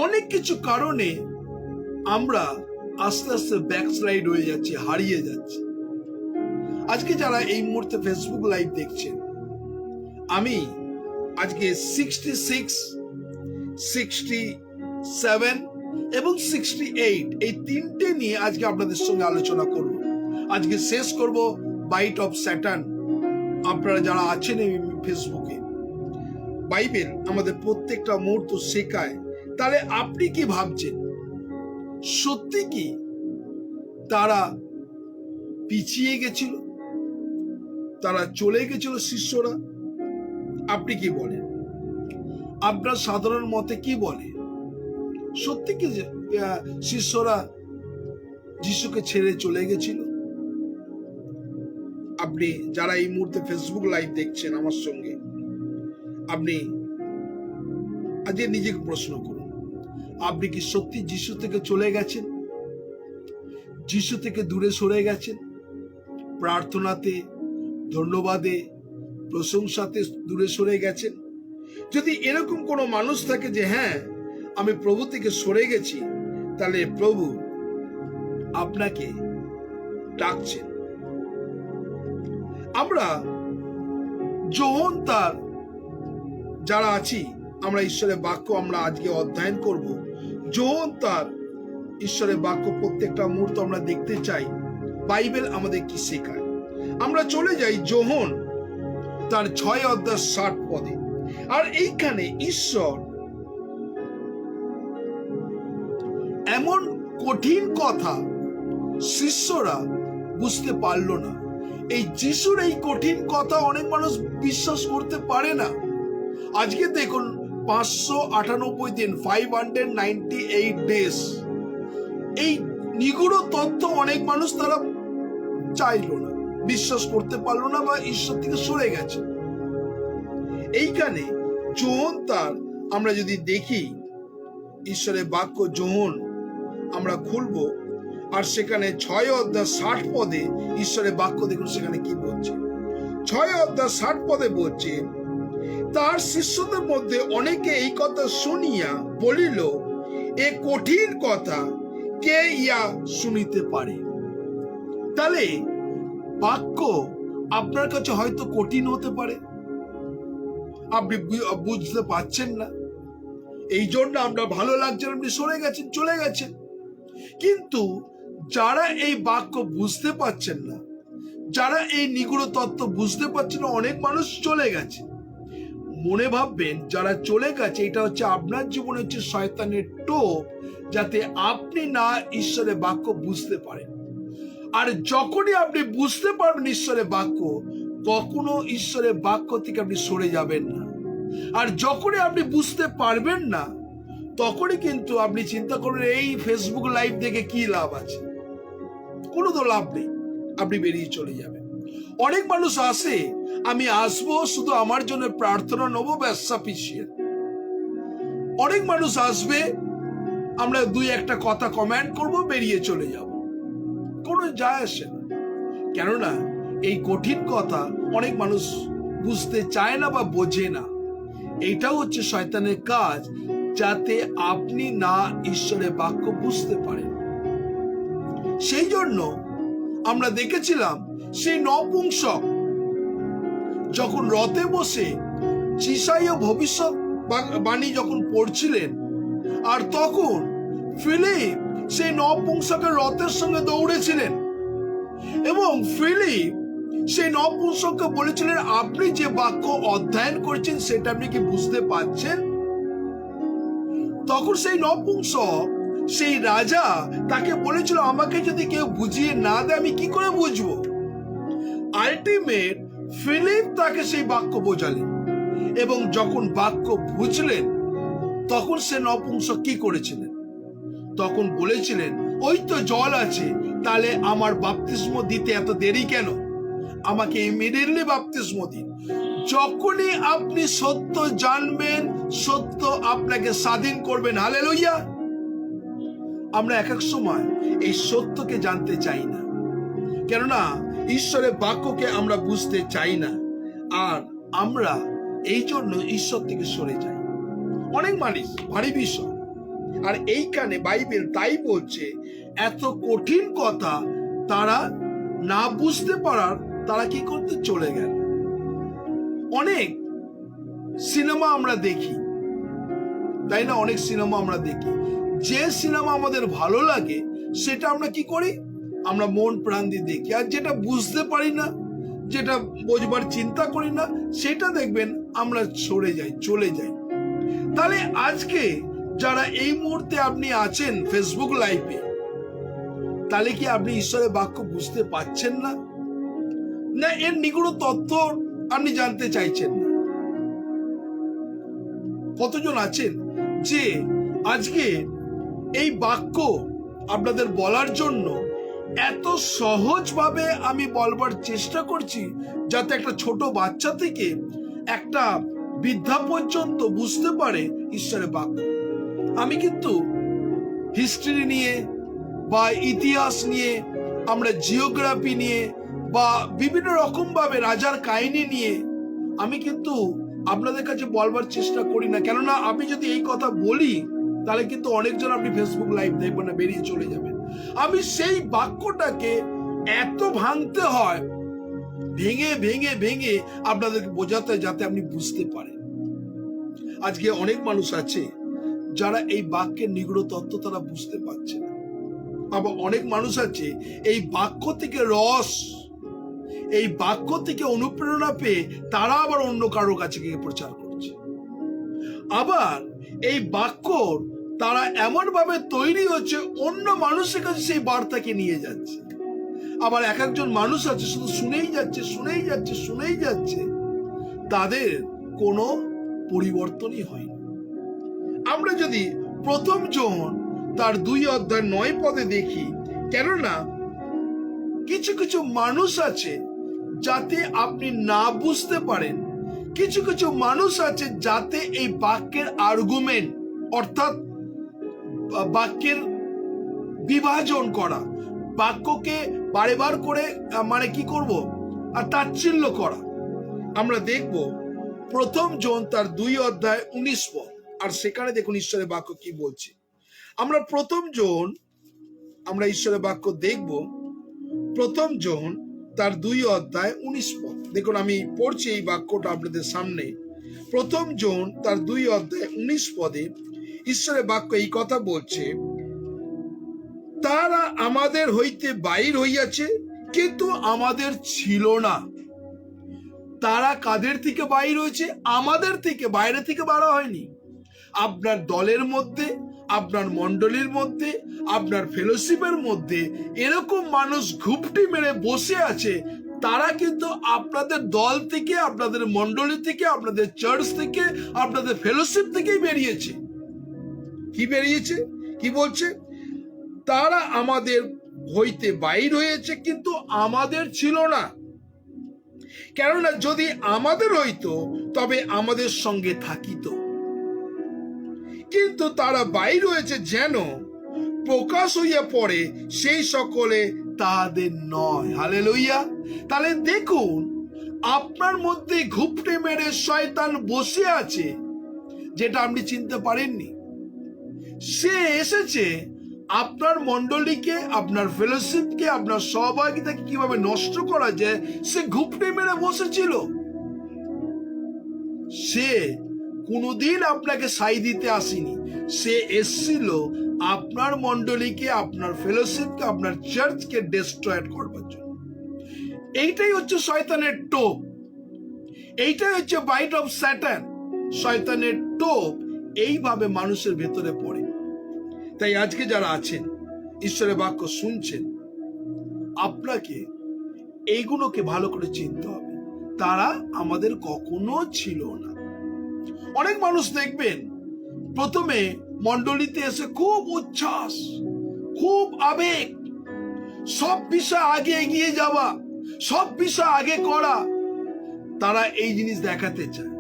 অনেক কিছু কারণে আমরা আস্তে আস্তে ব্যাকস্লাইড হয়ে যাচ্ছি, হারিয়ে যাচ্ছি। আজকে যারা এই মুহূর্তে ফেসবুক লাইভ দেখছেন, আমি আজকে 66, 67 এবং 68 এই 3টে নিয়ে আজকে আপনাদের সঙ্গে আলোচনা করব। আজকে শেষ করব বাইট অফ স্যাটার্ন। আপনারা যারা আছেন এই ফেসবুকে, বাইবেল আমাদের প্রত্যেকটা মুহূর্ত শেখায়। তাহলে আপনি কি ভাবছেন? সত্যি কি তারা পিছিয়ে গেছিল? তারা চলে গেছিল শিষ্যরা? আপনি কি বলেন? আপনার সাধারণ মতে কি বলে? সত্যি কি শিষ্যরা যিশুকে ছেড়ে চলে গেছিল? আপনি যারা এই মুহূর্তে ফেসবুক লাইভ দেখছেন আমার সঙ্গে, আপনি আজকে নিজেকে প্রশ্ন করুন, আপনি কি সত্যি যিশু থেকে চলে গেছেন? যিশু থেকে দূরে সরে গেছেন? প্রার্থনাতে, ধন্যবাদে, প্রশংসাতে দূরে সরে গেছেন? যদি এরকম কোনো মানুষ থাকে যে হ্যাঁ আমি প্রভু থেকে সরে গেছি, তাহলে প্রভু আপনাকে ডাকছেন। আমরা যোহন তার যারা আছি, আমরা ঈশ্বরের বাক্য আমরা আজকে অধ্যয়ন করব। যোহন তার ঈশ্বরের বাক্য প্রত্যেকটা মুহূর্ত আমরা দেখতে চাই বাইবেল আমাদের কি শেখায়। আমরা চলে যাই যোহন তার 6:60 পদে। আর এইখানে ঈশ্বর এমন কঠিন কথা শিষ্যরা বুঝতে পারলো না। এই যিশুর এই কঠিন কথা অনেক মানুষ বিশ্বাস করতে পারে না। আজকে দেখুন 598 দিন, 598 ডেজ, এই নিগুড় তথ্য অনেক মানুষ তারা চাইলো না, বিশ্বাস করতে পারলো না, বা ঈশ্বর থেকে সরে গেছে। এইখানে যোহন তার আমরা যদি দেখি ঈশ্বরের বাক্য যোহন আমরা খুলবো, আর সেখানে 6:60 পদে ঈশ্বরের বাক্য দেখুন সেখানে কি বলছে। 6:60 পদে বলছে, তার শিষ্যদের মধ্যে অনেকে এই কথা শুনিয়া বলিল, এ কঠিন কথা কে ইয়া শুনিতে পারে? তাহলে বাক্য আপনার কাছে হয়তো কঠিন হতে পারে, আপনি বুঝতে পারছেন না, এই জন্য আমরা ভালো লাগছে, আপনি সরে গেছেন, চলে গেছেন। কিন্তু যারা এই বাক্য বুঝতে পারছেন না, যারা এই নিগুড় তত্ত্ব বুঝতে পারছেন না, অনেক মানুষ চলে গেছে। মনে ভাববেন যারা চলে গেছে, এটা হচ্ছে আপনার জীবনে হচ্ছে শয়তানের টোপ, যাতে আপনি না ঈশ্বরের বাক্য বুঝতে পারেন। আর যখনই আপনি বুঝতে পারবেন ঈশ্বরের বাক্য, কখনো ঈশ্বরের বাক্য থেকে আপনি সরে যাবেন না। আর যখনই আপনি বুঝতে পারবেন না, তখনই কিন্তু আপনি চিন্তা করবেন এই ফেসবুক লাইভ দেখে কি লাভ আছে? কোনো তো লাভ নেই, আপনি বেরিয়ে চলে যাবেন। অনেক মানুষ আসে, আমি আসবো শুধু আমার জন্য প্রার্থনা নেবো, ব্যবসা পিছিয়ে। অনেক মানুষ আসবে, আমরা দুই একটা কথা কমেন্ট করব, বেরিয়ে চলে যাব, কোনো যায় আসে না। কেননা এই কঠিন কথা অনেক মানুষ বুঝতে চায় না বা বোঝে না। এইটাও হচ্ছে শয়তানের কাজ, যাতে আপনি না ঈশ্বরের বাক্য বুঝতে পারেন। সেই জন্য আমরা দেখেছিলাম সেই নপুংসক যখন রথে বসে যিশাইয়া ভবিষ্যৎ বাণী যখন পড়ছিলেন, আর তখন ফিলিপ সেই নপুংসকের রথের সঙ্গে দৌড়েছিলেন, এবং ফিলিপ সেই নপুংসককে বলেছিলেন, আপনি যে বাক্য অধ্যয়ন করছেন সেটা আপনি কি বুঝতে পারছেন? তখন সেই নপুংসক, সেই রাজা তাকে বলেছিল, আমাকে যদি কেউ বুঝিয়ে না দেয় আমি কি করে বুঝবো? আলটিমেট ফিলিপ তাকে সেই বাক্য বোঝালেন, এবং যখন বাক্য বুঝলেন, তখন সে নপুংসক কি করেছিলেন? তখন বলেছিলেন, ওই তো জল আছে, তাহলে আমার বাপ্তিস্ম দিতে এত দেরি কেন? আমাকে ইমিডিয়েটলি বাপ্তিস্ম দিন। যখনই আপনি সত্য জানবেন, সত্য আপনাকে স্বাধীন করবেন। হালেলুয়া। আমরা এক এক সময় এই সত্যকে জানতে চাই না, কেননা ঈশ্বরের বাক্যকে আমরা বুঝতে চাই না, আর আমরা এই জন্য ঈশ্বর থেকে সরে যাই। অনেক মানুষ ভারী বিষয়, আর এইখানে বাইবেল তাই বলছে, এত কঠিন কথা তারা না বুঝতে পারার তারা কি করতে চলে গেল। অনেক সিনেমা আমরা দেখি, তাই না? অনেক সিনেমা আমরা দেখি, যে সিনেমা আমাদের ভালো লাগে সেটা আমরা কি করি? আমরা মন প্রাণ দিয়ে দেখি। আর যেটা বুঝতে পারি না, যেটা বোঝবার চিন্তা করি না, সেটা দেখবেন আমরা সরে যাই, চলে যাই। তাহলে আজকে যারা এই মুহূর্তে আপনি আছেন ফেসবুক লাইভে, তাহলে কি আপনি ঈশ্বরের বাক্য বুঝতে পারছেন না, না এর নিগুড় তথ্য আপনি জানতে চাইছেন না? কতজন আছেন যে আজকে এই বাক্য আপনাদের বলার জন্য এত সহজভাবে আমি বলবার চেষ্টা করছি, যাতে একটা ছোট বাচ্চা থেকে একটা বৃদ্ধা পর্যন্ত বুঝতে পারে ঈশ্বরের বাক্য। আমি কিন্তু হিস্ট্রি নিয়ে বা ইতিহাস নিয়ে, আমরা জিওগ্রাফি নিয়ে বা বিভিন্ন রকম ভাবে রাজার কাহিনী নিয়ে আমি কিন্তু আপনাদের কাছে বলবার চেষ্টা করি না। কেননা আমি যদি এই কথা বলি তাহলে কিন্তু অনেকজন আপনি ফেসবুক লাইভ দেখবেন না, বেরিয়ে চলে যাবেন। আমি সেই বাক্যটাকে এত ভাঙতে হয়, ভেঙে ভেঙে ভেঙে আপনাদেরকে বোঝাতে, যাতে আপনি বুঝতে পারেন। আজকে অনেক মানুষ আছে যারা এই বাক্যের নিগূঢ় তত্ত্ব তারা বুঝতে পারছে না। আবার অনেক মানুষ আছে এই বাক্য থেকে রস, এই বাক্য থেকে অনুপ্রেরণা পেয়ে তারা আবার অন্য কারো কাছে গিয়ে প্রচার করছে। আবার এই বাক্য তারা এমন ভাবে তৈরি হচ্ছে, অন্য মানুষের কাছে সেই বার্তাকে নিয়ে যাচ্ছে। আবার এক একজন মানুষ আছে শুধু শুনেই যাচ্ছে, শুনেই যাচ্ছে, শুনেই যাচ্ছে, তাদের কোনো পরিবর্তনই হয়নি। আমরা যদি প্রথম যোহন তার 2:9 দেখি, কেননা কিছু কিছু মানুষ আছে যাতে আপনি না বুঝতে পারেন, কিছু কিছু মানুষ আছে যাতে এই বাক্যের আর্গুমেন্ট অর্থাৎ বাক্যের বিভাজন করা, বাক্যকে বারেবার করে মানে কি করব আর তাচ্ছিল্য করা। আমরা দেখব প্রথম যোহন তার 2:19, আর সেখানে দেখুন ঈশ্বরের বাক্য কি বলছে। আমরা প্রথম যোহন আমরা ঈশ্বরের বাক্য দেখব, প্রথম যোহন তার 2:19। দেখুন আমি পড়ছি এই বাক্যটা আপনাদের সামনে। প্রথম যোহন তার 2:19 ঈশ্বরের বাক্য এই কথা বলছে, তারা আমাদের হইতে বাহির হইয়াছে কিন্তু আমাদের ছিল না। তারা কাদের থেকে বাহির হয়েছে? আমাদের থেকে, বাইরে থেকে বাড়া হয়নি। আপনার দলের মধ্যে, আপনার মন্ডলীর মধ্যে, আপনার ফেলোশিপের মধ্যে এরকম মানুষ ঘুপটি মেরে বসে আছে, তারা কিন্তু আপনাদের দল থেকে, আপনাদের মন্ডলী থেকে, আপনাদের চার্চ থেকে, আপনাদের ফেলোশিপ থেকেই বেরিয়েছে। কি বেরিয়েছে? কি বলছে? তারা আমাদের হইতে বাইর হয়েছে কিন্তু আমাদের ছিল না। কেননা যদি আমাদের হইতো তবে আমাদের সঙ্গে থাকিত, কিন্তু তারা বাইর হয়েছে যেন প্রকাশ হইয়া পড়ে সেই সকলে তাদের নয়। হালেলুইয়া। তাহলে দেখুন, আপনার মধ্যে ঘুপটে মেরে শয়তান বসে আছে, যেটা আপনি চিনতে পারেননি। সে এসেছে আপনার মন্ডলীকে, আপনার ফেলোশিপকে, আপনার সহভাগিতাকে কিভাবে নষ্ট করা যায় সে ঘুপটে মেরে বসেছিল। সে কোনোদিন আপনাকে সাই দিতে আসেনি, সে এসেছিল আপনার মন্ডলীকে, আপনার ফেলোশিপকে, আপনার চার্চকে ডিস্ট্রয় করবার জন্য। এইটাই হচ্ছে শয়তানের টোপ, এইটাই হচ্ছে বাইট অফ স্যাটান। শয়তানের টোপ এইভাবে মানুষের ভেতরে পড়ে। তাই আজকে যারা আছেন ঈশ্বরের বাক্য শুনছেন, আপনাকে এইগুলোকে ভালো করে চিনতে হবে। তারা আমাদের কখনো ছিল না। অনেক মানুষ দেখবেন প্রথমে মন্ডলীতে এসে খুব উচ্ছ্বাস, খুব আবেগ, সব বিষয় আগে এগিয়ে যাওয়া, সব বিষয় আগে করা, তারা এই জিনিস দেখাতে চায়।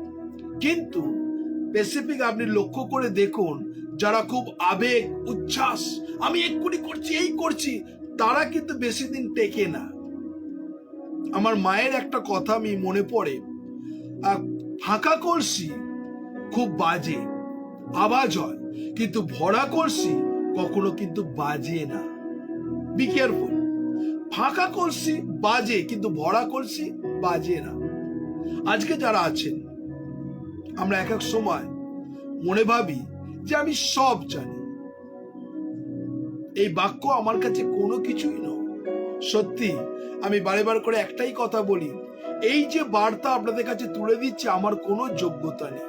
কিন্তু স্পেসিফিক আপনি লক্ষ্য করে দেখুন, যারা খুব আবেগ উচ্ছ্বাস, আমি এক্ষুনি করছি, এই করছি, তারা কিন্তু বেশি দিন টেকে না। আমার মায়ের একটা কথা আমি মনে পড়ে, ফাঁকা কলসি খুব বাজে, আওয়াজ হয়, কিন্তু ভরা কলসি কখনো কিন্তু বাজে না। Be careful. ফাঁকা কলসি বাজে কিন্তু ভরা কলসি বাজে না। আজকে যারা আছেন, আমরা এক এক সময় মনে ভাবি যে আমি সব জানি, এই বাক্য আমার কাছে কোনো কিছুই নয়। সত্যি আমি বারে করে একটাই কথা বলি, এই যে বার্তা আপনাদের কাছে তুলে দিচ্ছে আমার কোনো যোগ্যতা নেই।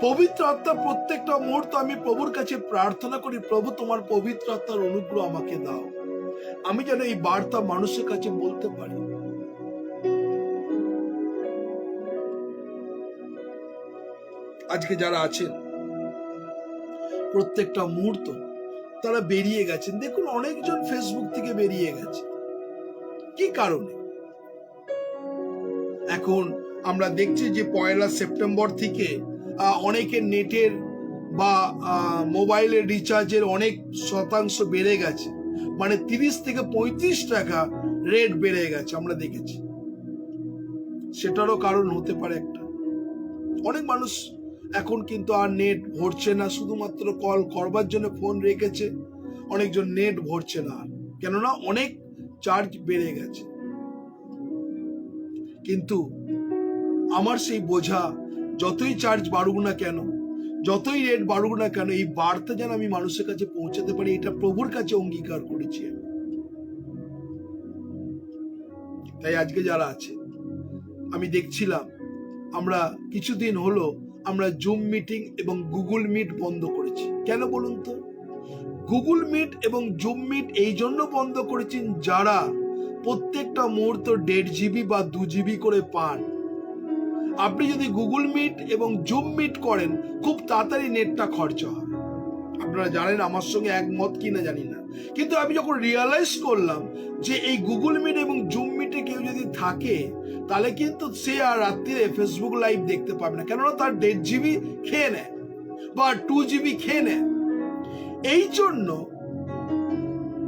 পবিত্র আত্মা প্রত্যেকটা মুহূর্ত আমি প্রভুর কাছে প্রার্থনা করি, প্রভু তোমার পবিত্র আত্মার অনুগ্রহ আমাকে দাও, আমি যেন এই বার্তা মানুষের কাছে বলতে পারি। আজকে যারা আছেন প্রত্যেকটা মুহূর্ত তারা বেরিয়ে গেছেন। দেখুন অনেকজন ফেসবুক থেকে বেরিয়ে গেছে, কি কারণে? এখন আমরা দেখছি যে 1 সেপ্টেম্বর থেকে অনেকের নেটের বা মোবাইলের রিচার্জের অনেক শতাংশ বেড়ে গেছে, মানে 30 থেকে 35 টাকা রেট বেড়ে গেছে আমরা দেখেছি। সেটারও কারণ হতে পারে একটা, অনেক মানুষ এখন কিন্তু আর নেট ভরছে না, শুধুমাত্র কল করবার জন্য ফোন রেখেছে। অনেকজন নেট ভরছে না, কেননা অনেক চার্জ বেড়ে গেছে। কিন্তু আমার সেই বোঝা, যতই চার্জ বাড়ুক না কেন, যতই রেট বাড়ুক না কেন, এই বার্তা যেন আমি মানুষের কাছে পৌঁছাতে পারি, এটা প্রভুর কাছে অঙ্গীকার করেছি আমি। তাই আজকে যারা আছে, আমি দেখছিলাম আমরা কিছুদিন হলো আমরা জুম মিটিং এবং গুগল মিট বন্ধ করেছি। কেন বলুন তো? গুগল মিট এবং জুম মিট এই জন্য বন্ধ করেছেন যারা প্রত্যেকটা মুহূর্ত 1.5 GB বা 2 GB করে পান। আপনি যদি গুগল মিট এবং জুম মিট করেন, খুব তাড়াতাড়ি নেটটা খরচা হয়। আপনারা জানেন, আমার সঙ্গে একমত কিনা জানি না, কিন্তু আমি যখন রিয়ালাইজ করলাম যে এই গুগল মিট এবং জুম মিটে কেউ যদি থাকে, তাহলে কিন্তু সে আর রাত্রিরে ফেসবুক লাইভ দেখতে পাবে না, কেননা তার 1.5 GB খেয়ে নেয় বা 2 GB খেয়ে নেয়। এই জন্য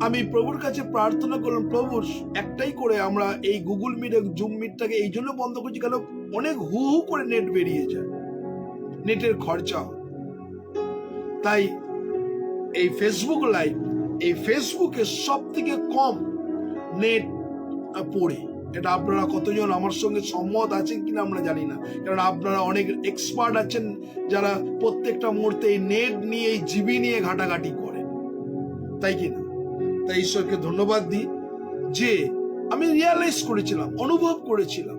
আমি প্রভুর কাছে প্রার্থনা করলাম, প্রভু একটাই করে আমরা এই গুগল মিট এবং জুম মিটটাকে এই জন্য বন্ধ করছি, কেন অনেক হু হু করে নেট বেরিয়ে যায়, নেটের খরচা। তাই এই ফেসবুক লাইভ, এই ফেসবুকে সব থেকে কম নেট পড়ে। এটা আপনারা কতজন আমার সঙ্গে সম্মত আছেন কিনা আমরা জানি না, কারণ আপনারা অনেক এক্সপার্ট আছেন যারা প্রত্যেকটা মুহূর্তে এই নেট নিয়ে, এই জিবি নিয়ে ঘাটাঘাটি করে, তাই কিনা? তাই ঈশ্বরকে ধন্যবাদ দিই যে আমি রিয়ালাইজ করেছিলাম, অনুভব করেছিলাম,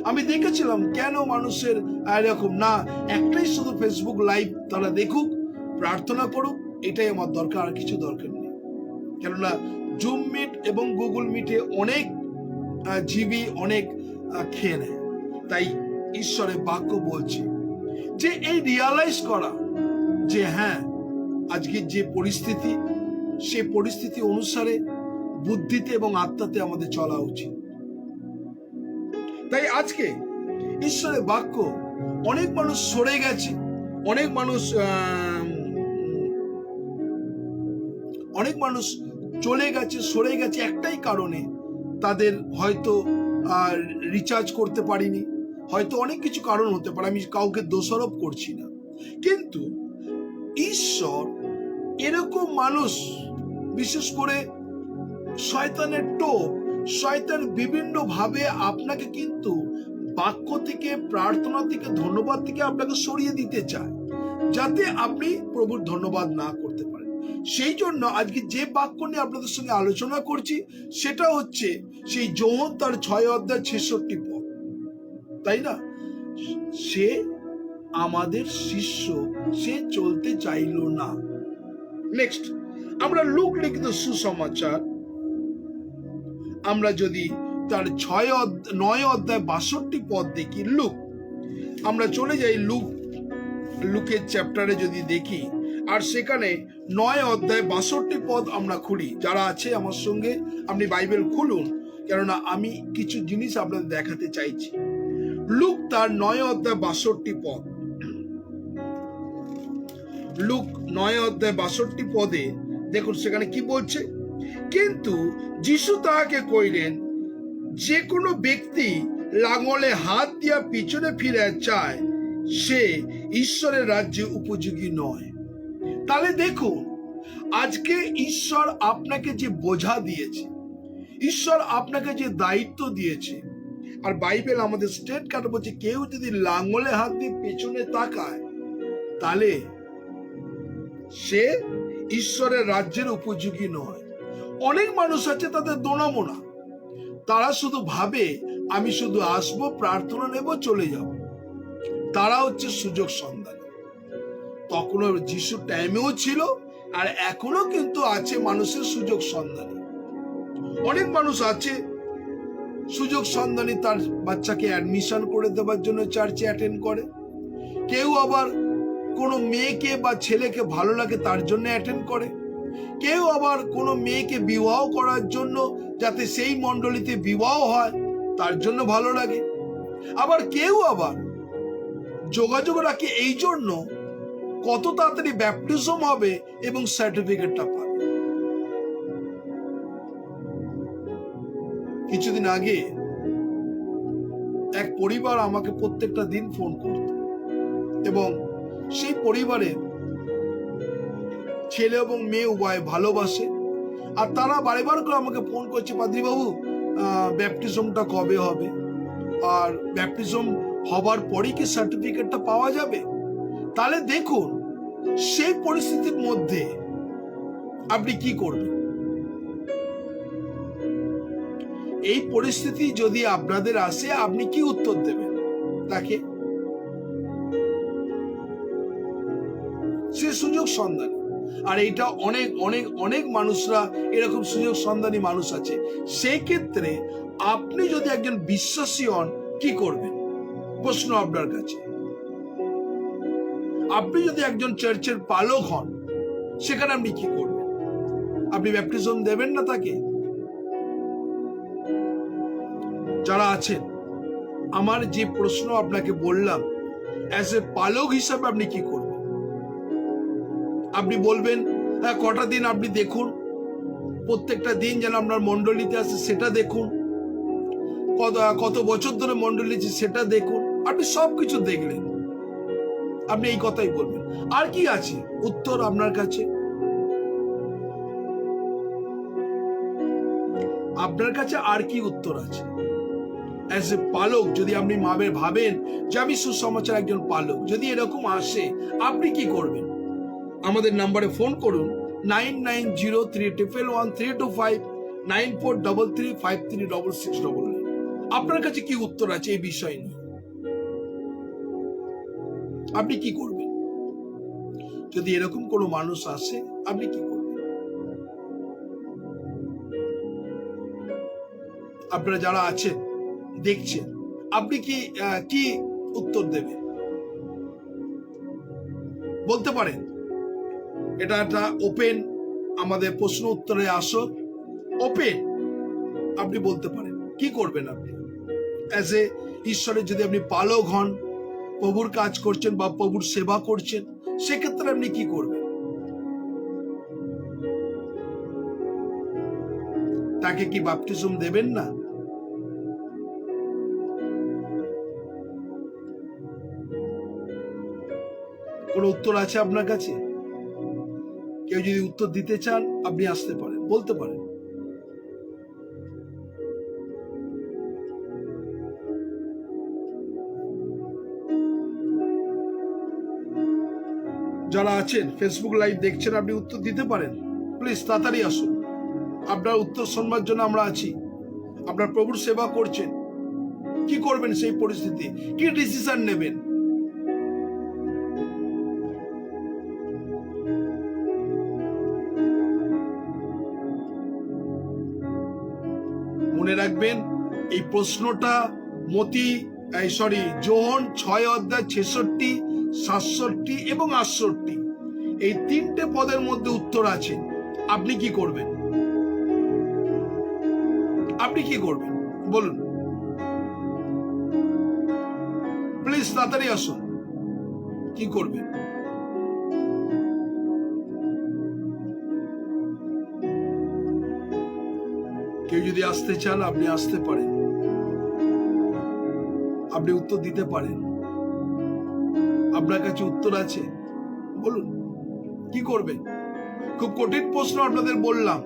আমি দেখেছিলাম কেন মানুষের এরকম না। একটাই শুধু ফেসবুক লাইভ তারা দেখুক, প্রার্থনা করুক, এটাই আমার দরকার, আর কিছু দরকার নেই। কেননা জুম মিট এবং গুগল মিটে অনেক জিবি অনেক খেয়ে নেয়। তাই ঈশ্বরের বাক্য বলছে যে এই রিয়ালাইজ করা যে হ্যাঁ, আজকে যে পরিস্থিতি, সে পরিস্থিতি অনুসারে বুদ্ধিতে এবং আত্মাতে আমাদের চলা উচিত। তাই আজকে ঈশ্বরের বাক্য, অনেক মানুষ সরে গেছে, অনেক মানুষ চলে গেছে, সরে গেছে একটাই কারণে, তাদের হয়তো রিচার্জ করতে পারিনি, হয়তো অনেক কিছু কারণ হতে পারে, আমি কাউকে দোষারোপ করছি না। কিন্তু ঈশ্বর এরকম মানুষ, বিশেষ করে শয়তানের টোপ, শয়তান বিভিন্ন ভাবে আপনাকে কিন্তু বাক্য থেকে, প্রার্থনা থেকে, ধন্যবাদ থেকে আপনাকে সরিয়ে দিতে চায়, যাতে আপনি প্রভুর ধন্যবাদ না করতে পারেন। সেই জন্য আজকে যে বাক্য নিয়ে আপনাদের সঙ্গে আলোচনা করছি, সেটা হচ্ছে সেই যোহন তার 6:66 পদ, তাই না? সে আমাদের শিষ্য, সে চলতে চাইল না। নেক্সট আমরা লুক লিখিত সুসমাচার, আমরা যদি তার 9:62 পদ দেখি, লুক, আমরা চলে যাই লুকের চ্যাপ্টারে যদি দেখি, আর সেখানে 9:62 পদ আমরা খুলি। যারা আছে আমার সঙ্গে, আপনি বাইবেল খুলুন, কেননা আমি কিছু জিনিস আপনাদের দেখাতে চাইছি। লুক তার 9:62 পদ, লুক 9:62 পদে দেখুন সেখানে কি বলছে। কিন্তু যিশু তাহাকে কইলেন, যে কোনো ব্যক্তি লাঙলে হাত দিয়া পিছনে ফিরে চায়, সে ঈশ্বরের রাজ্যে উপযোগী নয়। তাহলে দেখুন, আজকে ঈশ্বর আপনাকে যে বোঝা দিয়েছে, ঈশ্বর আপনাকে যে দায়িত্ব দিয়েছে, আর বাইবেল আমাদের স্ট্রেট কাট বলছে, কেউ যদি লাঙলে হাত দিয়ে পেছনে তাকায়, তাহলে সে ঈশ্বরের রাজ্যের উপযোগী নয়। অনেক মানুষ আছে তাদের দোনামোনা, তারা শুধু ভাবে আমি শুধু আসবো, প্রার্থনা নেব, চলে যাব। তারা হচ্ছে সুযোগ সন্ধানী। তখনও যিশুর টাইমেও ছিল, আর এখনো কিন্তু আছে মানুষের সুযোগ সন্ধানী। অনেক মানুষ আছে সুযোগ সন্ধানী, তার বাচ্চাকে অ্যাডমিশন করে দেওয়ার জন্য চার্চে অ্যাটেন্ড করে, কেউ আবার কোনো মেয়েকে বা ছেলেকে ভালো লাগে তার জন্য অ্যাটেন্ড করে, কেউ আবার কোনো মেয়েকে বিবাহ করার জন্য যাতে সেই মণ্ডলীতে বিবাহ হয় তার জন্য ভালো লাগে, আবার কেউ আবার যোগাযোগ রাখে এই জন্য কত তাড়াতাড়ি ব্যাপটিজম হবে এবং সার্টিফিকেটটা পাবে। কিছুদিন আগে এক পরিবার আমাকে প্রত্যেকটা দিন ফোন করত এবং সেই পরিবারে ছেলে এবং মেয়ে উভয় ভালোবাসে, আর তারা বারবার করে আমাকে ফোন করছে, পাদ্রী বাবু ব্যাপটিজমটা কবে হবে, আর ব্যাপটিজম হবার পরই কি সার্টিফিকেটটা পাওয়া যাবে? তাহলে দেখুন সেই পরিস্থিতির মধ্যে আপনি কি করবেন। এই পরিস্থিতি যদি আপনাদের আসে আপনি কি উত্তর দেবেন তাকে? সে সুযোগ সন্ধানী, আর এইটা অনেক অনেক অনেক মানুষরা এরকম সুযোগ সন্ধানী মানুষ আছে। সেই ক্ষেত্রে আপনি যদি একজন বিশ্বাসী হন কি করবেন? প্রশ্ন আপনার কাছে। আপনি যদি একজন চার্চের পালক হন সেখানে আপনি কি করবেন? আপনি ব্যাপটিজম দেবেন না তাকে? যারা আছেন, আমার যে প্রশ্ন আপনাকে বললাম, অ্যাজ এ পালক হিসাবে আপনি কি করবেন? আপনি বলবেন হ্যাঁ কটা দিন আপনি দেখুন, প্রত্যেকটা দিন যেন আপনার মণ্ডলীতে আসে সেটা দেখুন, কত বছর ধরে মণ্ডলীতে সেটা দেখুন, আপনি সবকিছু দেখলেন, আপনি এই কথাই বলবেন। আর কি আছে উত্তর আপনার কাছে? আপনার কাছে আর কি উত্তর আছে? অ্যাজ এ পালক যদি আপনি ভাবেন যে আমি সুসমাচার একজন পালক, যদি এরকম আসে আপনি কি করবেন? আমাদের নাম্বারে ফোন করুন 9903113259 9433536699। আপনার কাছে কি উত্তর আছে এই বিষয় নিয়ে? আপনি কি করবেন? যদি এরকম কোনো মানুষ আসে আপনি কি করবেন? আপনারা যারা আছেন দেখছেন, আপনি কি উত্তর দেবেন বলতে পারেন? এটা একটা ওপেন, আমাদের প্রশ্ন উত্তরে আসো ওপেন, আপনি বলতে পারেন কি করবেন আপনি অ্যাজ এ ঈশ্বরের। যদি আপনি পালক হন, প্রভুর কাজ করছেন বা প্রভুর সেবা করছেন, সেক্ষেত্রে আপনি কি করবেন? তাকে কি বাপ্তিজম দেবেন না? কোনো উত্তর আছে আপনার কাছে? কেউ যদি উত্তর দিতে চান আপনি আসতে পারেন, বলতে পারেন। যারা আছেন ফেসবুক লাইভ দেখছেন আপনি উত্তর দিতে পারেন, প্লিজ তাড়াতাড়ি আসুন। আপনার উত্তর শুনবার জন্য আমরা আছি। আপনার প্রভুর সেবা করছেন, কি করবেন সেই পরিস্থিতি, কি ডিসিশন নেবেন? মনে রাখবেন এই প্রশ্নটা যোহন 6:66, 67 এবং 68 এই 3টে পদের মধ্যে উত্তর আছে। আপনি কি করবেন? আপনি কি করবেন বলুন, প্লিজ তাড়াতাড়ি আসুন। কি করবেন? কেউ যদি আসতে চান আপনি আসতে পারেন, আপনি উত্তর দিতে পারেন। আপনার কাছে উত্তর আছে, বলুন কি করবেন? খুব কঠিন প্রশ্ন আপনাদের বললাম,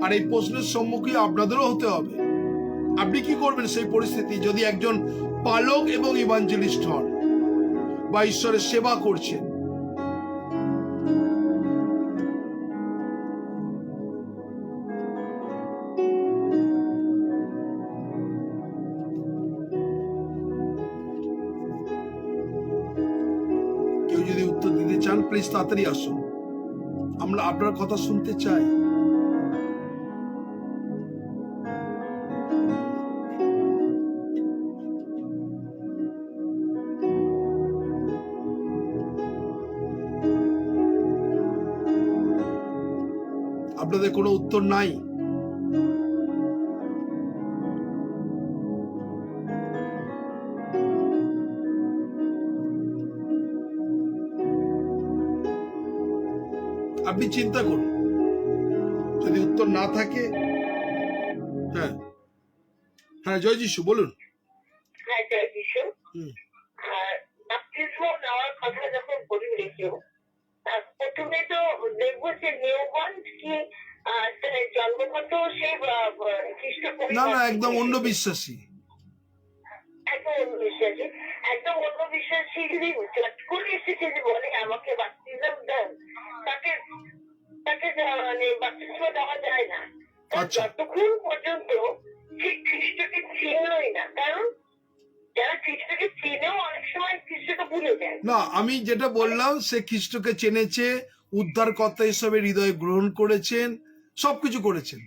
আর এই প্রশ্নের সম্মুখীন আপনাদেরও হতে হবে। আপনি কি করবেন সেই পরিস্থিতি যদি একজন পালক এবং ইভাঞ্জেলিস্ট হন বা ঈশ্বরের সেবা করছেন? কেউ যদি উত্তর দিতে চান প্লিজ তাড়াতাড়ি আসুন, আমরা আপনার কথা শুনতে চাই। আপনাদের কোনো উত্তর নাই? আপনি চিন্তা করুন, যদি উত্তর না থাকে। হ্যাঁ হ্যাঁ, জয় যিশু, বলুন। হ্যাঁ, জয় যিশু। হুম। আর বাপ্তিস্ম নেওয়ার কথা যখন বলবে কেউ, প্রথমে তো দেখবো যে নিউবর্ন কি জন্মগত সেই খ্রিস্ট না না, একদম অন্য বিশ্বাসী। একদম অন্য বিশ্বাসী, একদম অন্য বিশ্বাসী যদি চট করে এসেছে যে বলে আমাকে বাপ্তিজম দেন, তাকে তাকে মানে বাপ্তিস্ম দেওয়া যায় না। কারণ আচ্ছা। যতক্ষণ পর্যন্ত সে খ্রিস্টকে চিনলই না, কারণ যারা খ্রিস্টকে চিনেও অনেক সময় খ্রিস্টকে ভুলে যায়। না, আমি যেটা বললাম, সে খ্রিস্টকে চেনেছে, উদ্ধারকর্তা হিসেবে হৃদয়ে গ্রহণ করেছেন, সবকিছু করেছেন।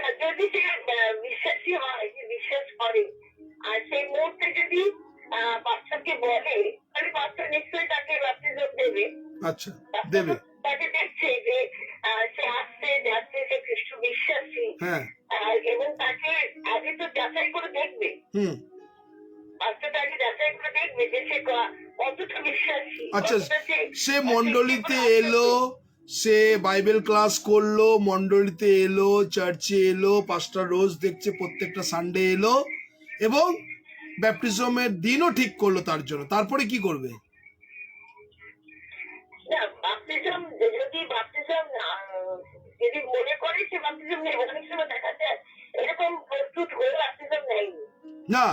আর যদি সে বিশ্বাসী হয়, যে বিশ্বাস করে, আর সেই মুহূর্তে যদি বাচ্চাকে বলে, তাহলে বাচ্চা নিশ্চয়ই তাকে বাপ্তিজম দেবে। আচ্ছা, দেবে। তাকে দেখছে যে সে আসছে যাচ্ছে, সে খ্রিস্ট বিশ্বাসী, হ্যাঁ। এবং তাকে আগে তো যাচাই করে দেখবে, হুম। বাচ্চাটা আগে যাচাই করে দেখবে যে সে কতটা বিশ্বাসী। আচ্ছা, কতটা সে মন্ডলীতে এলো, সে বাইবেল ক্লাস করলো, মন্ডলীতে এলো, চার্চে এলো, পাঁচটা রোজ দেখছে, প্রত্যেকটা সানডে এলো, এবং ব্যাপটিজমের দিনও ঠিক করলো তার জন্য। তারপরে কি করবে? না, বাপ্তিজম যদি যদি মনে করে সে বাপ্তিজম নেই, অনেক সময় দেখা যায় এরকম প্রস্তুত হয়ে বাপ্তিজম নেয়নি। না,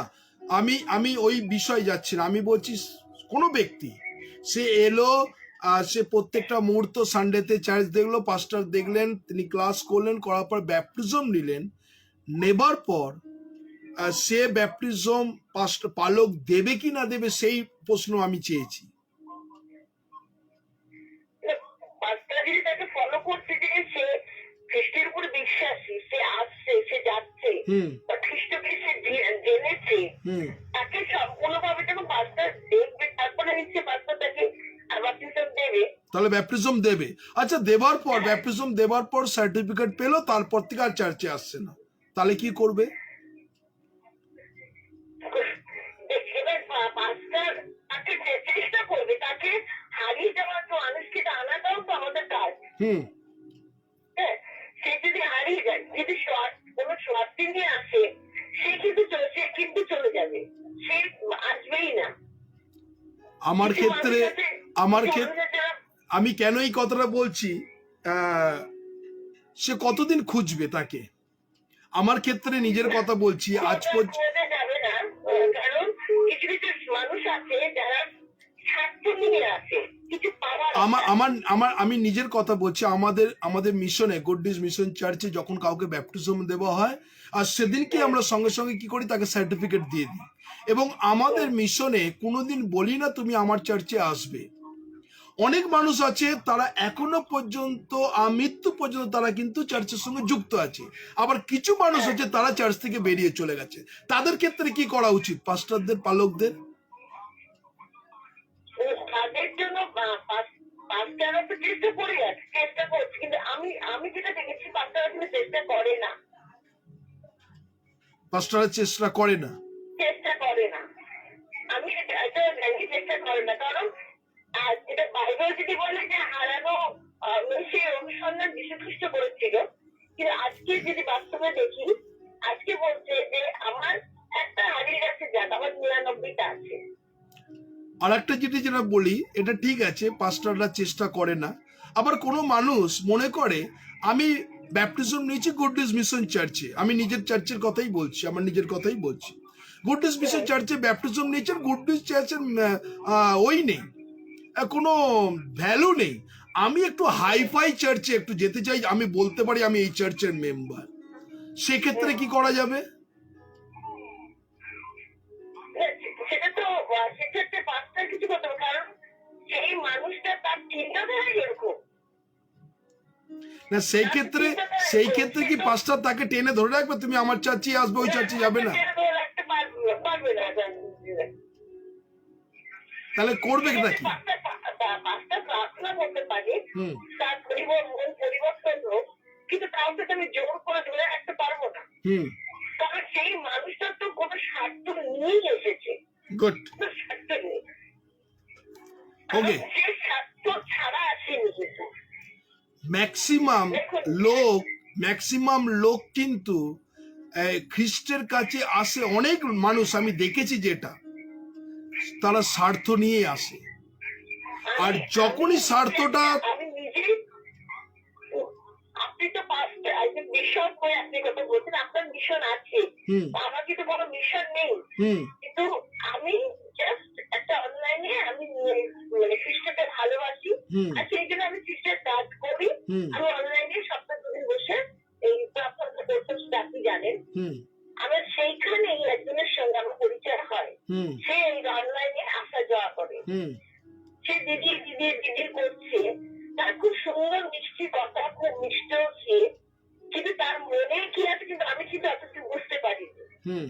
আমি ওই বিষয় যাচ্ছি না। আমি বলছি কোনো ব্যক্তি সে এলো, সে প্রত্যেকটা মুহূর্ত সানডেতে চার্চ দেখলো, পাস্টার দেখলেন, তিনি ক্লাস করলেন, করার পর ব্যাপটিজম নিলেন, নেবার পর সে ব্যাপটিজম পালক দেবে কি না দেবে, সেই প্রশ্ন আমি চেয়েছি। পাঁচটা যদি তাকে ফলো করতে যে সে খ্রিস্টের উপর বিশ্বাসী, সে আসছে, সে যাচ্ছে, হুম। বা খ্রিস্টকে সে জেনেছে, হুম। তাকে সম্পূর্ণভাবে যখন পাঁচটা দেখবে, তারপরে নিশ্চয় পাঁচটা তাকে বাপ্তিজম দেবে। তাহলে ব্যাপটিজম দেবে। আচ্ছা, দেবার পর, ব্যাপটিজম দেবার পর সার্টিফিকেট পেলো, তারপর থেকে আর চার্চে আসছে না, তাহলে কি করবে? এবার পাঁচটার তাকে চেষ্টা করবে, তাকে হারিয়ে যাওয়া তো মানুষকে আনাটাও তো আমাদের কাজ। হুম। হ্যাঁ, সে যদি হারিয়ে যায়, যদি কোনো স্বার্থী নিয়ে আসে, সে কিন্তু চলে যাবে, সে আসবেই না। আমার কিছু ক্ষেত্রে মানুষ আছে, কিছু মানুষ আছে যারা আমি কেন এই কথাটা বলছি, সে কতদিন খুঁজবে তাকে? আমার ক্ষেত্রে নিজের কথা বলছি, আজ পর্যন্ত বোঝা যাবে না, কারণ কিছু কিছু মানুষ আছে যারা স্বার্থ নিয়ে আসে কিছু পাওয়ার। আমি নিজের কথা বলছি। আমাদের মিশনে, গুড নিউজ মিশন চার্চে যখন কাউকে ব্যাপটিজম দেওয়া হয়, আর সেদিনকে আমরা সঙ্গে সঙ্গে কি করি, তাকে সার্টিফিকেট দিয়ে দিই। এবং আমাদের মিশনে কোনোদিন বলি না তুমি আমার চার্চে আসবে। অনেক মানুষ আছে, তারা এখনো পর্যন্ত মৃত্যু পর্যন্ত তারা কিন্তু চার্চের সঙ্গে যুক্ত আছে। আবার কিছু মানুষ আছে, তারা চার্চ থেকে বেরিয়ে চলে গেছে। তাদের ক্ষেত্রে কি করা উচিত, পাস্টারদের, পালকদের? তাদের জন্য পাঁচটারা তো চেষ্টা করে আছে, চেষ্টা করছে, কিন্তু আমি যেটা দেখেছি পাঁচটারা কিন্তু চেষ্টা করে না। পাস্টাররা চেষ্টা করে না। আমি এটা জানি, চেষ্টা করে না, কারণ যেটা বাইবেল যদি বলে যে হারানো মেসির অনুসন্ধান যীশু খ্রিস্ট করেছিল, কিন্তু আজকে যদি বাস্তবে দেখি, আজকে বলছে যে আমার একটা হারিয়ে গেছে, যাক আমার 99টা আছে। আর একটা যেটা বলি, এটা ঠিক আছে, পাস্টাররা চেষ্টা করে না। আবার কোনো মানুষ মনে করে আমি ব্যাপটিজম নিয়েছি গুড নিউজ মিশন চার্চে, আমি নিজের চার্চের কথাই বলছি, আমার নিজের কথাই বলছি, গুড নিউজ মিশন চার্চে ব্যাপটিজম নিয়েছেন, গুড নিউজ চার্চের ওই নেই, কোনো ভ্যালু নেই। আমি একটু হাইফাই চার্চে একটু যেতে চাই, আমি বলতে পারি আমি এই চার্চের মেম্বার, সেক্ষেত্রে কি করা যাবে? সেটা তো সেক্ষেত্রে পাঁচটার কিছু করতে হবে, কারণ সেই মানুষটা তার চিন্তাধারাই এরকম। না, সেই ক্ষেত্রে কি পাস্টার তাকে টেনে ধরে রাখবে, তুমি আমার চার্চে আসবে, ওই চার্চে যাবে না? পারবে না। তাহলে করবে নাকি? 5টা প্রার্থনা করতে পারি, হুম তার মন পরিবর্তন হোক, কিন্তু কাউকে তো আমি জোর করে ধরে রাখতে পারবো না। হুম কারণ সেই মানুষটার তো কোনো স্বার্থ নিয়েই এসেছে, গুড কোনো স্বার্থ নেই। ওকে সে স্বার্থ ছাড়া আসেনি কিন্তু। ম্যাক্সিমাম লোক কিন্তু খ্রিস্টের কাছে আসে, অনেক মানুষ আমি দেখেছি যেটা তারা স্বার্থ নিয়ে আসে, আর যখনই স্বার্থটা আমি নিজেই, আপনি তো একজন মিশন হয়ে আপনি কথা বলছেন, আপনার মিশন আছে, হুম আমার কিন্তু কোনো মিশন নেই। হুম কিন্তু আমি জাস্ট একটা অনলাইনে আমি মানে খ্রিস্টকে ভালোবাসি, হুম আর সেই জন্য আমি খ্রিস্টের কাজ করি। হুম আমি অনলাইনে সপ্তাহে 2 দিন বসে এই প্রার্থনা করতে, সেটা আপনি জানেন। হুম আমার সেইখানে একজনের সঙ্গে আমার পরিচয় হয়, হুম সে এই অনলাইনে আসা যাওয়া করে, হুম সে দিদি করছে, তার খুব সুন্দর মিষ্টি কথা, খুব মিষ্টিও সে, কিন্তু তার মনে কি আছে কিন্তু আমি কিন্তু অতটুকু বুঝতে পারিনি। হুম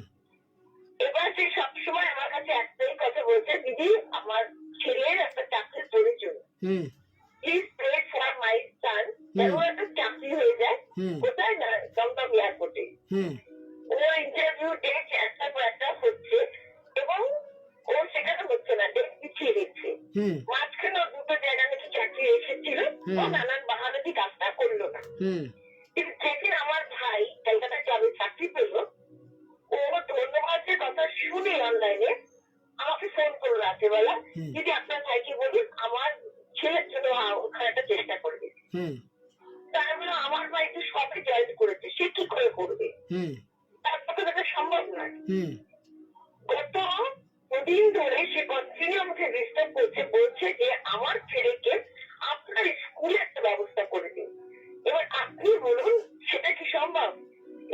এবার সে সবসময় আমার কাছে একটাই কথা বলছে, দিদি আমার ছেলের একটা চাকরির প্রয়োজন, হুম প্লিজ প্রে ফর মাই সান, যেন ওর একটা চাকরি হয়ে যায়। হুম কোথায় না, দমদম এয়ারপোর্টে। হুম ও ইন্টারভিউ ডেট একটা পর একটা হচ্ছে, এবং ও সেখানে হচ্ছে না, ডেট পিছিয়ে দিচ্ছে। হুম মাঝখানে ওর 2টো জায়গা নাকি চাকরি এসেছিল, ও নানান বাহানা দিয়ে কাজটা করলো না। হুম কিন্তু যেদিন আমার ভাই কলকাতা ক্লাবে চাকরি পেলো, ও ধন্যবাদের কথা শুনে অনলাইনে আমাকে ফোন করলো রাত্রেবেলা, যদি আপনার ভাইকে বলুন আমার ছেলের জন্য ওখানে একটা চেষ্টা করবে। হুম তার বললো আমার ভাই তো সবে জয়েন করেছে, সে কি করে করবে, হুম তার পক্ষে দেখা সম্ভব নয়। হুম গত 2 দিন ধরে সে কন্টিনিউ আমাকে ডিস্টার্ব করছে, বলছে যে আমার ছেলেকে আপনার স্কুলে একটা ব্যবস্থা করে দিন। এবার আপনি বলুন সেটা কি সম্ভব?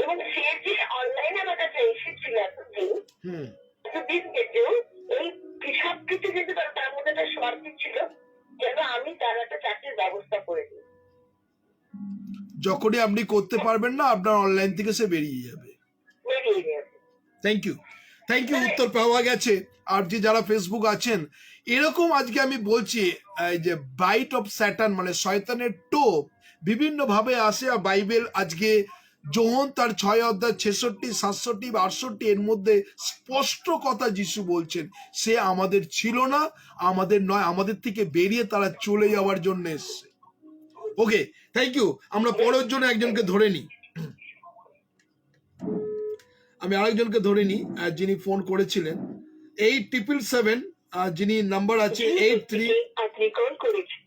এবং সে যে অনলাইনে আমার কাছে এসেছিল এতদিন, হুম এতদিন কেটেও এই সব কিছু কিন্তু তার মধ্যে একটা শর্ত ছিল, যেন আমি তার একটা চাকরির ব্যবস্থা করে দিই। যখনই আপনি করতে পারবেন না, আপনার অনলাইন থেকে সে বেরিয়ে যাবে। বেরিয়ে যাবে। থ্যাংক ইউ উত্তর পাওয়া গেছে। আর যে যারা ফেসবুক আছেন, এরকম আজকে আমি বলছি, এই যে বাইট অফ স্যাটার্ন মানে শয়তানের টোপ বিভিন্ন ভাবে আসে, আর বাইবেল আজকে যোহন তার 6 অধ্যায় 66, 67, 68 এর মধ্যে স্পষ্ট কথা যিশু বলছেন, সে আমাদের ছিল না, আমাদের নয়, আমাদের থেকে বেরিয়ে তারা চলে যাওয়ার জন্য এসছে। ওকে, থ্যাংক ইউ। আমরা পরের জন্য একজনকে ধরে নিই, আমি আরেকজনকে ধরে নিই যিনি ফোন করেছিলেন 8777, যিনি নাম্বার আছে 83, আপনি কল করেছেন,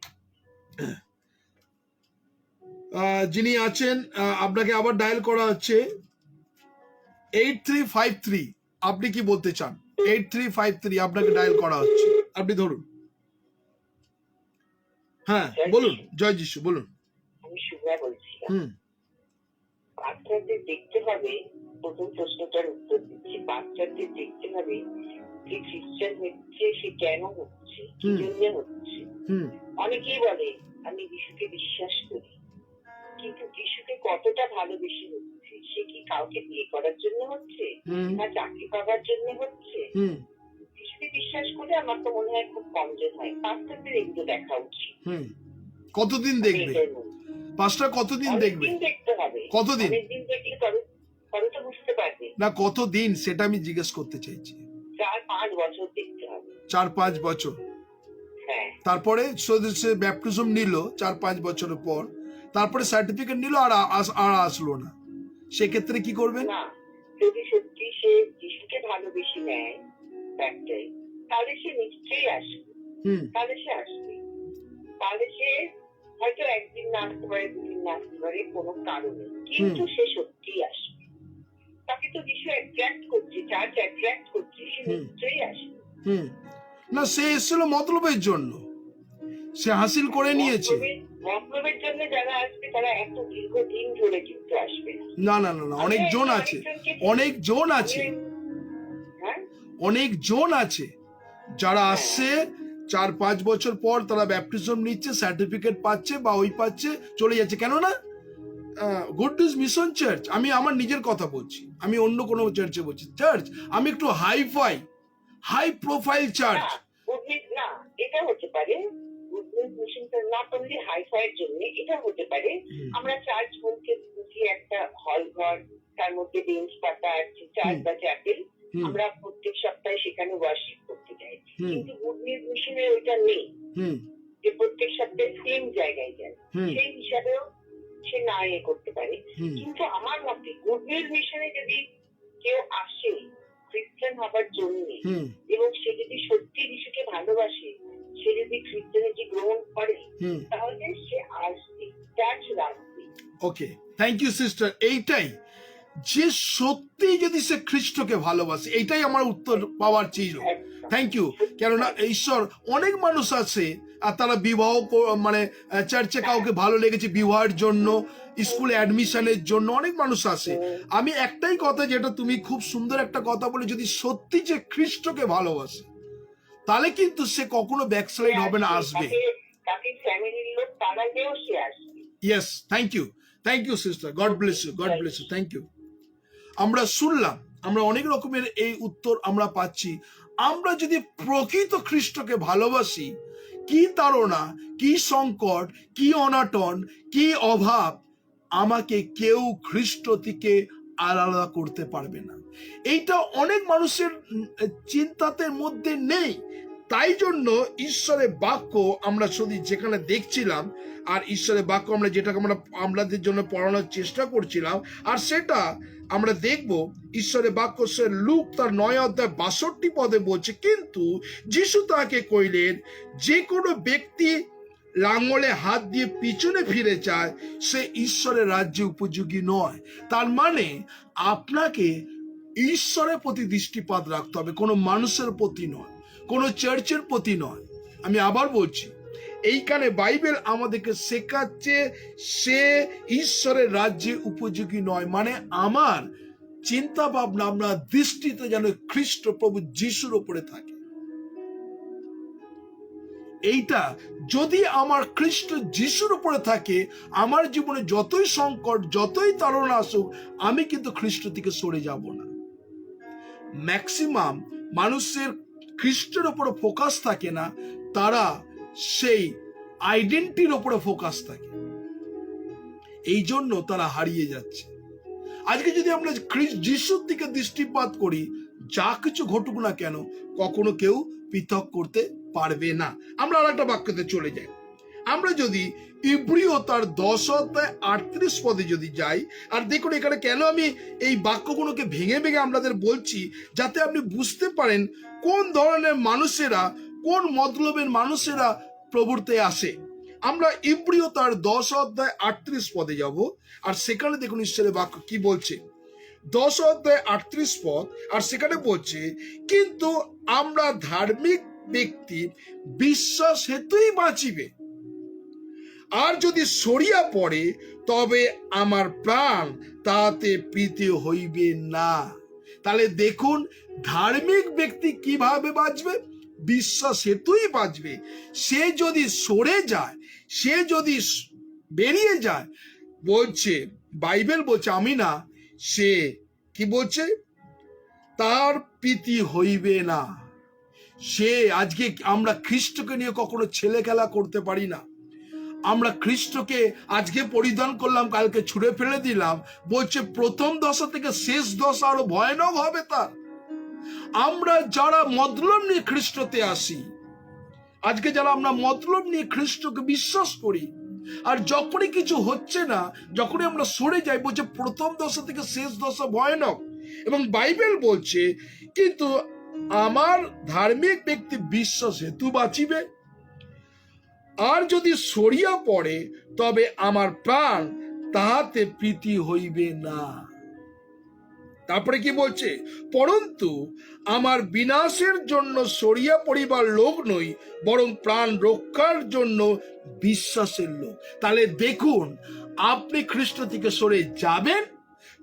যিনি আছেন আপনাকে আবার ডায়াল করা হচ্ছে 8353। আপনি কি বলতে চান? 8353 আপনাকে ডায়াল করা হচ্ছে, আপনি ধরুন। হ্যাঁ বলুন, জয় যিশু, বলুন। আমি শুভ্রা বলছি। হুম বাচ্চাদের দেখতে হবে, প্রথম প্রশ্নটার উত্তর দিচ্ছি, বাচ্চাদের দেখতে হবে যে খ্রিস্টান হচ্ছে সে কেন হচ্ছে, কি জন্য হচ্ছে। হুম অনেকেই বলে আমি যিশুকে বিশ্বাস করি, কিন্তু যিশুকে কতটা ভালোবেসে হচ্ছে, সে কি কাউকে বিয়ে করার জন্য হচ্ছে, হুম না চাকরি পাবার জন্য হচ্ছে? হুম যিশুকে বিশ্বাস করে আমার তো মনে হয় খুব কমজন হয়। পাস্টারদের এগুলো দেখা উচিত। হুম কতদিন দেখবে পাঁচটা? কতদিন দেখবে? দেখতে হবে। কতদিন? অনেকদিন দেখলে তবে তো বুঝতে পারবে। না কতদিন সেটা আমি জিজ্ঞেস করতে চাইছি। 4-5 বছর দেখতে হবে। 4-5 বছর। হ্যাঁ, তারপরে সে ব্যাপটিজম নিল 4-5 বছরের পর, তারপরে সার্টিফিকেট নিল আর আসলো না, সেক্ষেত্রে কি করবেন? না যদি সত্যি সে যিশুকে ভালোবেসে নেয় একটাই, তাহলে সে নিশ্চয়ই আসবে। হুম তাহলে সে আসবে, তাহলে সে হয়তো একদিন না আসতে পারে, 2 দিন না আসতে পারে, কোনো কারণে, কিন্তু সে সত্যিই আসবে। তাকে তো যিশু অ্যাট্রাক্ট করছে, চার্চ অ্যাট্রাক্ট করছে, সে নিশ্চয়ই আসবে। হুম না, সে এসেছিল মতলবের জন্য, সে হাসিল করে নিয়েছে। মতলবের জন্য যারা আসবে তারা এত দীর্ঘদিন ধরে কিন্তু আসবে না। না না না, অনেক জন আছে, অনেক জন আছে, হ্যাঁ অনেক জন আছে যারা আসছে 4-5 বছর পর তারা ব্যাপটিজম নিচ্ছে, সার্টিফিকেট পাচ্ছে বা ওই পাচ্ছে, চলে যাচ্ছে। কেননা গুড নিউজ মিশন চার্চ, আমি আমার নিজের কথা বলছি, আমি অন্য কোনো চার্চে বলছি, চার্চ আমি একটু হাই প্রোফাইল চার্চ। না এটা হতে পারে গুড নিউজ মিশনটা নট অনলি হাইফাইয়ের জন্য, এটা হতে পারে আমরা চার্চ বলতে বুঝি একটা হল ঘর, তার মধ্যে বেঞ্চ পাতা আছে, চার্চ বা চ্যাপেল, হুম। আমরা প্রত্যেক সপ্তাহে সেখানে ওয়ার্শিপ করতে যাই। হুম। কিন্তু গুড নিউজ মিশনের ওইটা নেই হুম যে প্রত্যেক সপ্তাহে সেম জায়গায় যায়, হুম সেই হিসাবেও সে না করতে পারে। হুম কিন্তু আমার মতে গুড নিউজ মিশনে যদি কেউ আসে খ্রিস্টান হবার জন্য হুম এবং সে যদি সত্যি যিশুকে ভালোবাসে, সে যদি খ্রিস্টানিটি গ্রহণ করে, হুম তাহলে সে আসবে, চার্চ রাখবে। ওকে, থ্যাংক ইউ সিস্টার। এইটাই যে সত্যি যদি সে খ্রিস্টকে ভালোবাসে, এইটাই আমার উত্তর পাওয়ার ছিল। Thank you. কেননা ঈশ্বর, অনেক মানুষ আছে আর তারা বিবাহ মানে চার্চে কাউকে ভালো লেগেছে বিবাহের জন্য, স্কুলে অ্যাডমিশনের জন্য অনেক মানুষ আসে। আমি একটাই কথা, যেটা তুমি খুব সুন্দর একটা কথা বলে, যদি সত্যি যে খ্রিস্টকে ভালোবাসে তাহলে কিন্তু সে কখনো ব্যাকস্লাইড হবে না, আসবে। তাকে ফ্যামিলির লোক তাড়ালেও সে আসবে। Yes, thank you sister, God bless you, thank you. আমরা শুনলাম, আমরা অনেক রকমের এই উত্তর আমরা পাচ্ছি। আমরা যদি প্রকৃত খ্রিস্টকে ভালোবাসি, কি তাড়না, কি সংকট, কি অনাটন, কি অভাব, আমাকে কেউ খ্রিস্ট থেকে আলাদা করতে পারবে না। এইটা অনেক মানুষের চিন্তাতে মধ্যে নেই। তাই জন্য ঈশ্বরের বাক্য আমরা শুধু যেখানে দেখছিলাম, আর ঈশ্বরের বাক্য আমরা যেটাকে আমরা আমাদের জন্য পড়ানোর চেষ্টা করছিলাম, আর সেটা আমরা দেখব ঈশ্বরের বাক্য সে লুক তার 9:62 বলছে, কিন্তু যিশু তাকে কইলেন, যে কোনো ব্যক্তি লাঙলে হাত দিয়ে পিছনে ফিরে যায় সে ঈশ্বরের রাজ্যে উপযোগী নয়। তার মানে আপনাকে ঈশ্বরের প্রতি দৃষ্টিপাত রাখতে হবে, কোনো মানুষের প্রতি নয়, কোনো চার্চের প্রতি নয়। আমি আবার বলছি, এইখানে বাইবেল আমাদেরকে শেখাচ্ছে সে ঈশ্বরের রাজ্যে উপযোগী নয়, মানে আমার চিন্তা ভাবনা, আমরা দৃষ্টিতে যেন খ্রিস্ট প্রভু যিশুর উপরে থাকে। এইটা যদি আমার খ্রিস্ট যিশুর উপরে থাকে, আমার জীবনে যতই সংকট, যতই তাড়না আসুক, আমি কিন্তু খ্রিস্ট থেকে সরে যাব না। ম্যাক্সিমাম মানুষের খ্রিস্টের উপরে ফোকাস থাকে না, তারা সেই আইডেন্টিটির উপরে ফোকাস থাকে, এই জন্য তারা হারিয়ে যাচ্ছে। আজকে যদি আমরা যিশুর দিকে দৃষ্টিপাত করি, যা কিছু ঘটুক না কেন, কখনো কেউ পৃথক করতে পারবে না। আমরা আর একটা বাক্যতে চলে যাই। আমরা যদি ইব্রিয় তার 10:38 যদি যাই, আর দেখুন এখানে কেন আমি এই বাক্যগুলোকে ভেঙে ভেঙে আপনাদের বলছি, যাতে আপনি বুঝতে পারেন কোন ধরনের মানুষেরা, কোন মতলবের মানুষেরা প্রভুতে আসে। আমরা ইব্রিয় তার 10:38 যাব, আর সেখানে দেখুন ঈশ্বরের বাক্য কি বলছে। 10:38, আর সেখানে বলছে, কিন্তু আমরা ধার্মিক ব্যক্তি বিশ্বাস হেতুই বাঁচিবে, আর যদি সরিয়া পড়ে তবে আমার প্রাণ তাতে প্রীতি হইবে না। তাহলে দেখুন, ধার্মিক ব্যক্তি কিভাবে বাঁচবে? বিশ্বাস হেতুই বাঁচবে। সে যদি সরে যায়, সে যদি বেরিয়ে যায়, বলছে বাইবেল বলছে, আমি না, সে কি বলছে, তার প্রীতি হইবে না। সে আজকে আমরা খ্রিস্টকে নিয়ে কখনো ছেলে খেলা করতে পারি না। আমরা খ্রিস্টকে আজকে পরিধান করলাম, কালকে ছুঁড়ে ফেলে দিলাম। বলছে প্রথম দশা থেকে শেষ দশা আরো ভয়ানক হবে তার। আমরা যারা মতলব নিয়ে খ্রিস্টতে আসি, আজকে যারা আমরা মতলব নিয়ে খ্রিস্টকে বিশ্বাস করি, আর যখনই কিছু হচ্ছে না, যখনই আমরা সরে যাই, বলছে প্রথম দশা থেকে শেষ দশা ভয়ানক। এবং বাইবেল বলছে, কিন্তু আমার ধার্মিক ব্যক্তি বিশ্বাস হেতু বাঁচিবে, আর যদি সরিয়া পড়ে তবে আমার প্রাণ তাহাতে প্রীতি হইবে না। তারপরে কি বলছে, পরন্তু আমার বিনাশের জন্য সরিয়া পড়িবার লোক নই, বরং প্রাণ রক্ষার জন্য বিশ্বাসের লোক। তাহলে দেখুন, আপনি খ্রিস্ট থেকে সরে যাবেন,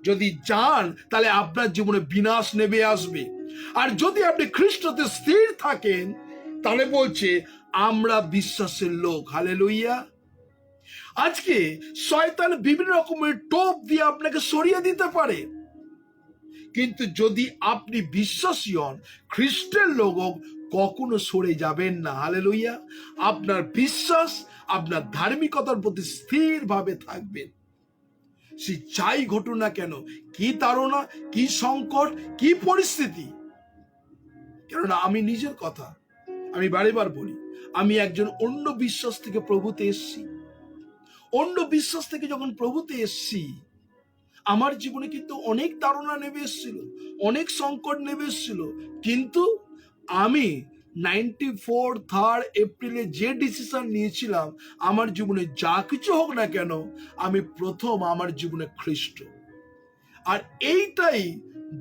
যদি যান তাহলে আপনার জীবনে বিনাশ নেমে আসবে। আর যদি আপনি খ্রিস্টতে স্থির থাকেন, তাহলে বলছে আমরা বিশ্বাসের লোক। হালেলুইয়া। আজকে শয়তান বিভিন্ন রকমের টোপ দিয়ে আপনাকে সরিয়ে দিতে পারে, কিন্তু যদি আপনি বিশ্বাসী হন, খ্রিস্টের লোক হোক, কখনো সরে যাবেন না। হালেলুয়া। আপনার বিশ্বাস, আপনার ধার্মিকতার প্রতি স্থিরভাবে থাকবেন। সে যাই ঘটুক না কেন, কি তাড়না, কি সংকট, কি পরিস্থিতি। কেননা আমি নিজের কথা আমি বারবার বলি, আমি একজন অন্য বিশ্বাস থেকে প্রভুতে এসেছি। অন্য বিশ্বাস থেকে যখন প্রভুতে এসেছি, আমার জীবনে কিন্তু অনেক তাড়না নেমে এসেছিল, অনেক সংকট নেমে এসেছিল, কিন্তু আমি 3rd এপ্রিলে যে ডিসিশন নিয়েছিলাম, আমার জীবনে যা কিছু হোক না কেন, আমি প্রথম আমার জীবনে খ্রিস্ট। আর এইটাই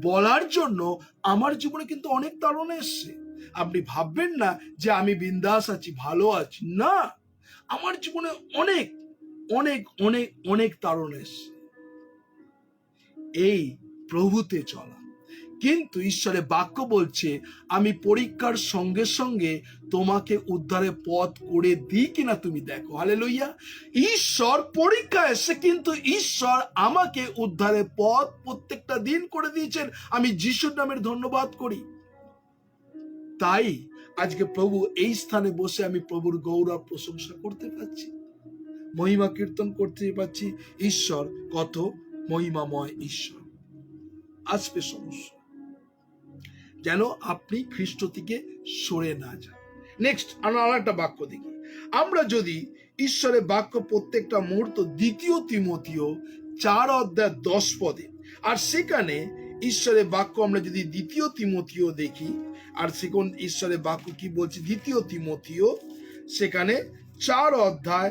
বলার জন্য আমার জীবনে কিন্তু অনেক তাড়না এসছে। আপনি ভাববেন না যে আমি বিন্দাস আছি, ভালো আছি, না, আমার জীবনে অনেক অনেক অনেক অনেক তাড়না এসছে। এই প্রভুতে চলা। কিন্তু ঈশ্বরের বাক্য বলছে, আমি পরীক্ষার সঙ্গে সঙ্গে তোমাকে উদ্ধারের পথ করে দিই কিনা তুমি দেখো। হালেলুয়া। ঈশ্বর পরীক্ষা এসে, কিন্তু ঈশ্বর আমাকে উদ্ধারের পথ প্রত্যেকটা দিন করে দিয়েছেন। আমি যিশুর নামের ধন্যবাদ করি। তাই আজকে প্রভু এই স্থানে বসে আমি প্রভুর গৌরব প্রশংসা করতে পারছি, মহিমা কীর্তন করতে পারছি। ঈশ্বর কত মহিমাময় ঈশ্বর। আসবে সমস্যা, যেন আপনি খ্রিস্ট থেকে সরে না যান। নেক্সট আমরা আর একটা বাক্য দেখি। আমরা যদি ঈশ্বরের বাক্য প্রত্যেকটা মুহূর্ত 2 তিমথিও 4:10 আর সেখানে ঈশ্বরের বাক্য আমরা যদি 2 তিমথিও দেখি, আর সেখানে ঈশ্বরের বাক্য কি বলছে, 2 তিমথিও সেখানে 4:10।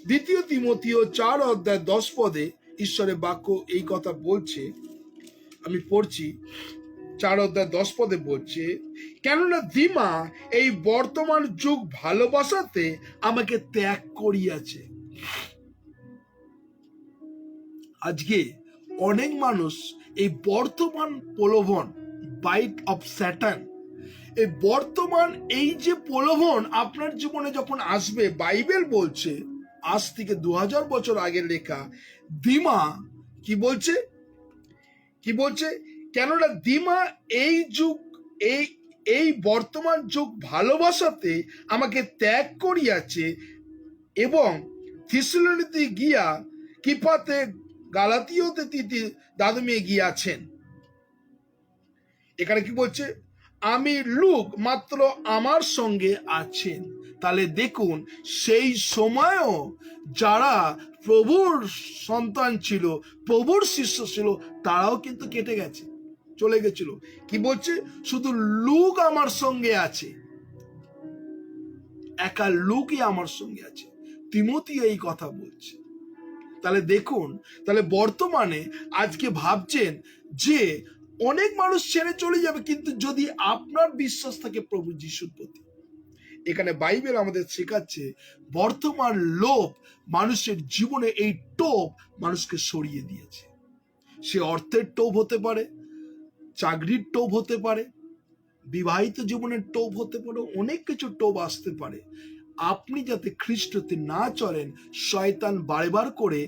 2 তিমথিও 4:10 ঈশ্বরের বাক্য এই কথা বলছে। আমি পড়ছি, 4:10 বলছে, কেননা দিমা এই বর্তমান যুগ ভালোবাসাতে আমাকে ত্যাগ করিয়াছে। আজকে অনেক মানুষ এই বর্তমান প্রলোভন, বাইট অফ স্যাটান, এই বর্তমান এই যে প্রলোভন আপনার জীবনে যখন আসবে, বাইবেল বলছে, আজ থেকে 2000 বছর আগের লেখা, দিমা কি বলছে, কি বলছে, কেননা দিমা এই যুগ, এই বর্তমান যুগ ভালোবাসাতে আমাকে ত্যাগ করিয়াছে এবং থিসলনিতে গিয়া কিপাতে গালাতীয়তে দাদমিয়ে গিয়াছেন। এখানে কি বলছে, আমি লুক মাত্র আমার সঙ্গে আছেন। তাহলে দেখুন, সেই সময়ও যারা প্রভুর সন্তান ছিল, প্রভুর শিষ্য ছিল, তারাও কিন্তু কেটে গেছে, চলে গেছিল। কি বলছে, শুধু লুক আমার সঙ্গে আছে, একা লুকই আমার সঙ্গে আছে। তিমথি এই কথা বলছে। তাহলে দেখুন, তাহলে বর্তমানে আজকে ভাবছেন যে অনেক মানুষ ছেড়ে চলে যাবে, কিন্তু যদি আপনার বিশ্বাস থাকে প্রভু যিশুর প্রতি, এখানে বাইবেল আমাদের শেখাচ্ছে বর্তমান লোভ মানুষের জীবনে এই টোপ মানুষকে সরিয়ে দিয়েছে। সে অর্থের টোপ হতে পারে, চাকরির টোপ হতে পারে, বিবাহিত জীবনের টোপ হতে পারে, অনেক কিছু টোপ আসতে পারে। আপনি যাতে খ্রিস্টতে না চলেন, শয়তান বারবার করে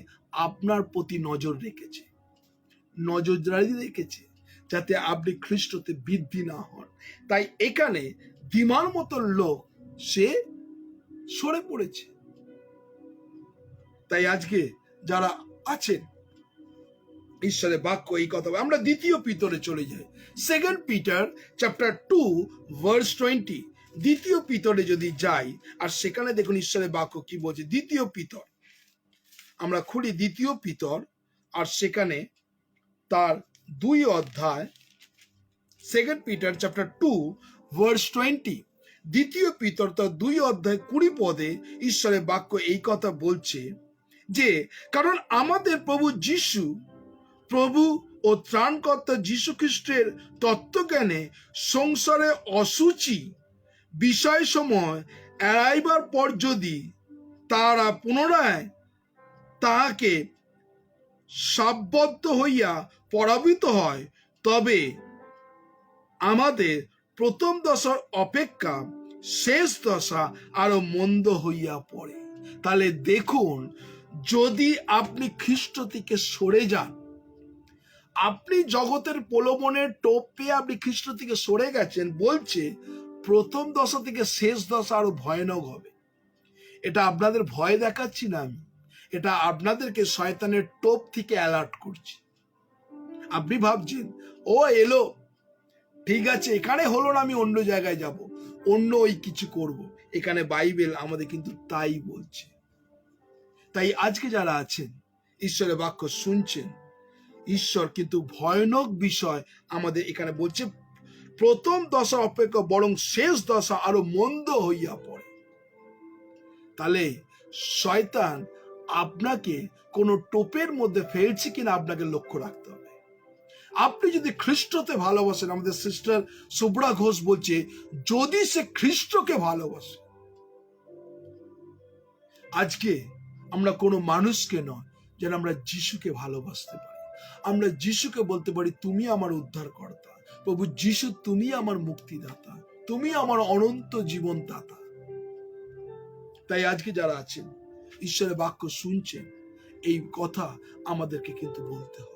আপনার প্রতি নজর রেখেছে, নজরদারি রেখেছে, যাতে আপনি খ্রিস্টতে বৃদ্ধি না হন। তাই এখানে দিমার মতো লোক সে সরে পড়েছে। তাই আজকে যারা আছেন, ঈশ্বরের বাক্য এই কথা, আমরা 2 পিতরে চলে যাই, 2 Peter chapter 2:20। 2 পিতরে যদি যাই, আর সেখানে দেখুন ঈশ্বরের বাক্য কি বলছে। 2 পিতর, আমরা খুলি 2 পিতর, আর সেখানে তার 2 অধ্যায়, 2 Peter chapter 2:20। 2 পিতর তার 2 অধ্যায় 20 পদে ঈশ্বরের বাক্য এই কথা বলছে যে, কারণ আমাদের প্রভু ও ত্রাণকর্তা যীশু খ্রিস্টের তত্ত্বজ্ঞানে সংসারে অসুচি বিষয় সময় এড়াইবার পর যদি তারা পুনরায় তাহাকে সাববদ্ধ হইয়া পরাভূত হয়, তবে আমাদের প্রথম দশার অপেক্ষা শেষ দশা আরো মন্দ হইয়া পড়ে। তাহলে দেখুন, যদি আপনি খ্রিস্ট থেকে সরে যান, আপনি জগতের প্রলোভনের টোপ পেয়ে আপনি খ্রিস্ট থেকে সরে গেছেন, বলছে প্রথম দশা থেকে শেষ দশা আরো ভয়ানক হবে। এটা আপনাদের ভয় দেখাচ্ছি না আমি, এটা আপনাদেরকে শয়তানের টোপ থেকে অ্যালার্ট করছি। আপনি ভাবছেন ও এলো, ঠিক আছে, এখানে হলো না, আমি অন্য জায়গায় যাব, অন্য ওই কিছু করব। এখানে বাইবেল আমাদের কিন্তু তাই বলছে। তাই আজকে যারা আছেন ঈশ্বরের বাক্য শুনছেন, ঈশ্বর কিন্তু ভয়ানক বিষয় আমাদের এখানে বলছে, প্রথম দশা অপেক্ষা বরং শেষ দশা আরো মন্দ হইয়া পড়ে। তাহলে শয়তান আপনাকে কোনো টোপের মধ্যে ফেলছে কিনা আপনাকে লক্ষ্য রাখতে হবে। আপনি যদি খ্রিস্টতে ভালোবাসেন, আমাদের সিস্টার সুব্রা ঘোষ বলছে যদি সে খ্রিস্টকে ভালোবাসে, আজকে আমরা কোনো মানুষকে নয়, যেন আমরা যিশুকে ভালোবাসতে পারি। আমরা যিশুকে বলতে পারি তুমি আমার উদ্ধারকর্তা, প্রভু যিশু তুমি আমার মুক্তিদাতা, তুমি আমার অনন্ত জীবন দাতা। তাই আজকে যারা আছেন ঈশ্বরের বাক্য শুনছেন, এই কথা আমাদেরকে কিন্তু বলতে হবে।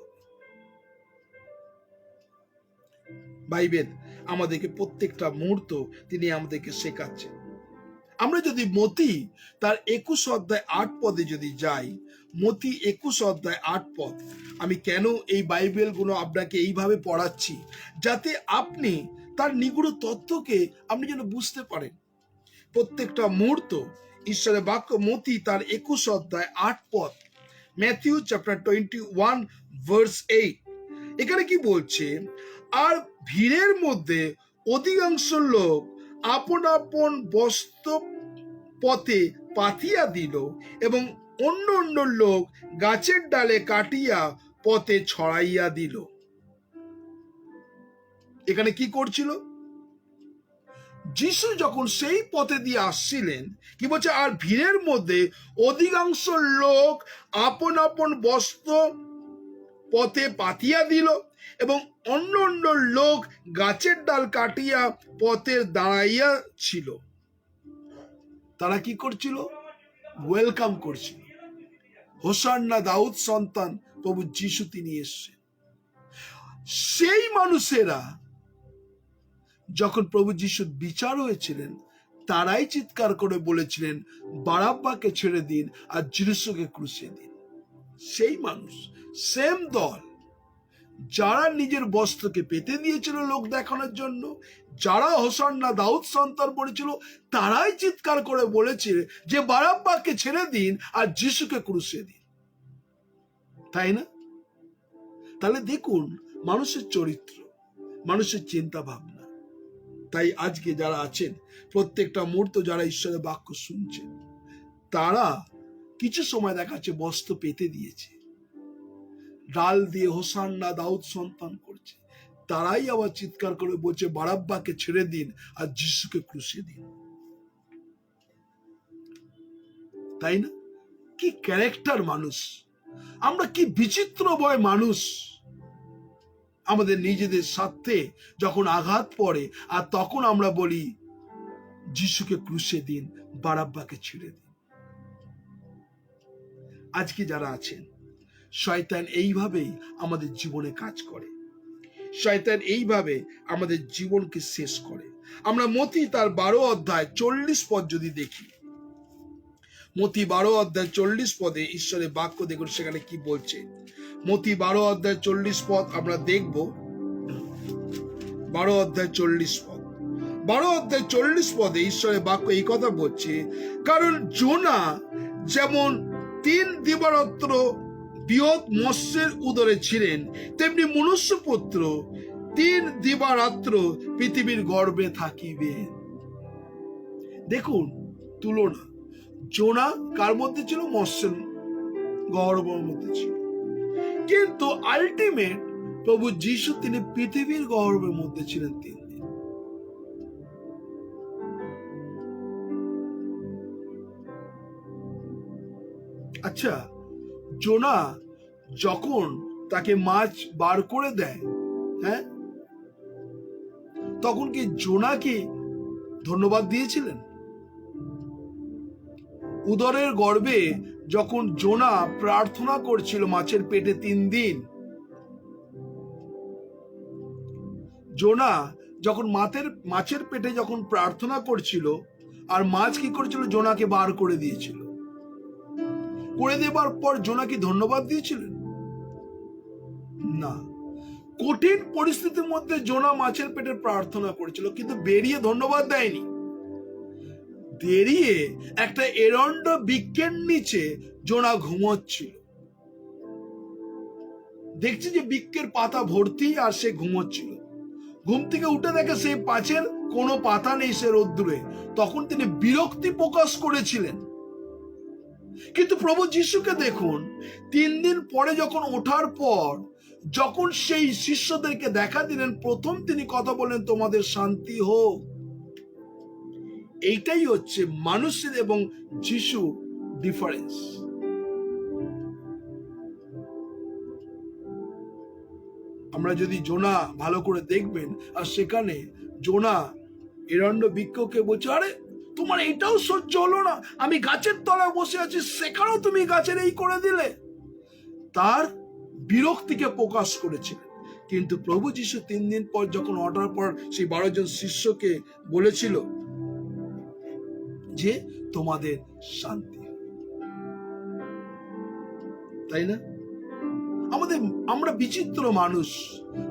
বাইবেল আমাদেরকে প্রত্যেকটা মুহূর্ত তিনি আমাদেরকে শেখাচ্ছেন। আমরা যদি মতি তার 21 অধ্যায় 8 পদে যদি যাই, মতি 21 অধ্যায় 8 পদ, আমি কেন এই বাইবেলগুলো আপনাকে এইভাবে পড়াচ্ছি, যাতে আপনি তার নিগুড় তত্ত্বকে আপনি যেন বুঝতে পারেন। প্রত্যেকটা মুহূর্ত ঈশ্বরের বাক্য, মতি তার 21 অধ্যায় 8 পদ, ম্যাথিউ চ্যাপ্টার 21 ভার্স 8, এখানে কি বলছে, আর ভিড়ের মধ্যে অধিকাংশ লোক আপন আপন বস্ত্র পথে পাতিয়া দিল এবং অন্য অন্য লোক গাছের ডালে কাটিয়া পথে ছড়াইয়া দিল। এখানে কি করছিল? যিশু যখন সেই পথে দিয়ে আসছিলেন, কি বলছে, আর ভিড়ের মধ্যে অধিকাংশ লোক আপন আপন বস্ত্র পথে পাতিয়া দিল এবং অন্য অন্য লোক গাছের ডাল কাটিয়া পথে দাঁড়াইয়া ছিল। তারা কি করছিল? ওয়েলকাম করছিল। হোসান্না, দাউদ সন্তান প্রভু যিশু তিনি এসেছেন। সেই মানুষেরা যখন প্রভু যিশুর বিচার হয়েছিলেন, তারাই চিৎকার করে বলেছিলেন বারাব্বাকে ছেড়ে দিন আর যিশুকে ক্রুশে দিন। সেই মানুষ, সেম দল, যারা নিজের বস্ত্রকে পেতে দিয়েছিল লোক দেখানোর জন্য, যারা হোসান্না দাউদ সন্তান পড়েছিল, তারাই চিৎকার করে বলেছে যে বারাব্বাকে ছেড়ে দিন আর যিশুকে ক্রুশে দিন। তাই না? তাহলে দেখুন মানুষের চরিত্র, মানুষের চিন্তা ভাবনা। তাই আজকে যারা আছেন, প্রত্যেকটা মুহূর্ত যারা ঈশ্বরের বাক্য শুনছেন, তারা কিছু সময় দেখাচ্ছে বস্ত্র পেতে দিয়েছে, ডাল দিয়ে হোসান্না দাউদ সন্তান করছে, তারাই আবার চিৎকার করে বলছে বারাব্বাকে ছেড়ে দিন আর যিশুকে ক্রুশে দিন। তাই না? কি ক্যারেক্টার মানুষ আমরা, কি বিচিত্রময় মানুষ। আমাদের নিজেদের স্বার্থে যখন আঘাত পড়ে, আর তখন আমরা বলি যিশুকে ক্রুশে দিন, বারাব্বাকে ছেড়ে দিন। আজকে যারা আছেন, শয়তান এইভাবেই আমাদের জীবনে কাজ করে, শয়তান এইভাবে আমাদের জীবনকে শেষ করে। আমরা মতি তার 12 অধ্যায় 40 পদ যদি দেখি, মতি 12 অধ্যায় 40 পদে ঈশ্বরের বাক্য দেখুন সেখানে কি বলছে। মতি 12 অধ্যায় 40 পদ আমরা দেখব। 12 অধ্যায় 40 পদ, 12 অধ্যায় 40 পদে ঈশ্বরের বাক্য এই কথা বলছে, কারণ জোনা যেমন 3 দিবারাত্র বৃহৎ মৎস্যের উদরে ছিলেন, তেমনি মনুষ্যপুত্র 3 দিবারাত্র পৃথিবীর গর্ভে থাকিবে। দেখুন তুলনা, জোনা কার মধ্যে ছিল? মৎস্যের গর্ভের মধ্যে ছিল, কিন্তু আলটিমেট প্রভু যিশু তিনি পৃথিবীর গর্ভের মধ্যে ছিলেন 3 দিন। আচ্ছা, জোনা যখন তাকে মাছ বার করে দেয়, হ্যাঁ, তখন কি জোনা কি ধন্যবাদ দিয়েছিলেন? উদরের গর্ভে যখন জোনা প্রার্থনা করছিল মাছের পেটে 3 দিন, জোনা যখন মাছের পেটে যখন প্রার্থনা করছিল, আর মাছ কি করেছিল? জোনাকে বার করে দিয়েছিল। করে দেবার পর জোনা কি ধন্যবাদ দিয়েছিলেন? না। কঠিন পরিস্থিতির মধ্যে জোনা মাছের পেটে প্রার্থনা করেছিল, কিন্তু বেরিয়ে ধন্যবাদ দেয়নি। বেরিয়ে একটা এরন্ড বৃক্ষের নিচে জোনা ঘুমোচ্ছিল। দেখছি যে বৃক্ষের পাতা ভর্তি, আর সে ঘুমোচ্ছিল। ঘুম থেকে উঠে দেখে সেই পাছের কোনো পাতা নেই, সে রোদ্দুরে। তখন তিনি বিরক্তি প্রকাশ করেছিলেন। কিন্তু প্রভু যিশুকে দেখুন, 3 দিন পরে যখন ওঠার পর যখন সেই শিষ্যদেরকে দেখা দিলেন, প্রথম তিনি কথা বললেন, তোমাদের শান্তি হোক। এইটাই হচ্ছে মানুষের এবং যিশু ডিফারেন্স। আমরা যদি জোনা ভালো করে দেখবেন, আর সেখানে জোনা এরণ্ড বৃক্ষকে বলছে, আরে তোমার এটাও সহ্য হলো না? আমি গাছের তলায় বসে আছি, সেখানেও তুমি গাছের এই করে দিলে। তার বিরক্তিকে প্রকাশ করেছিলেন। কিন্তু প্রভু যিশু 3 দিন পর যখন ওঠার পর সেই 12 জন শিষ্যকে বলেছিল যে তোমাদের শান্তি, তাই না? আমরা বিচিত্র মানুষ।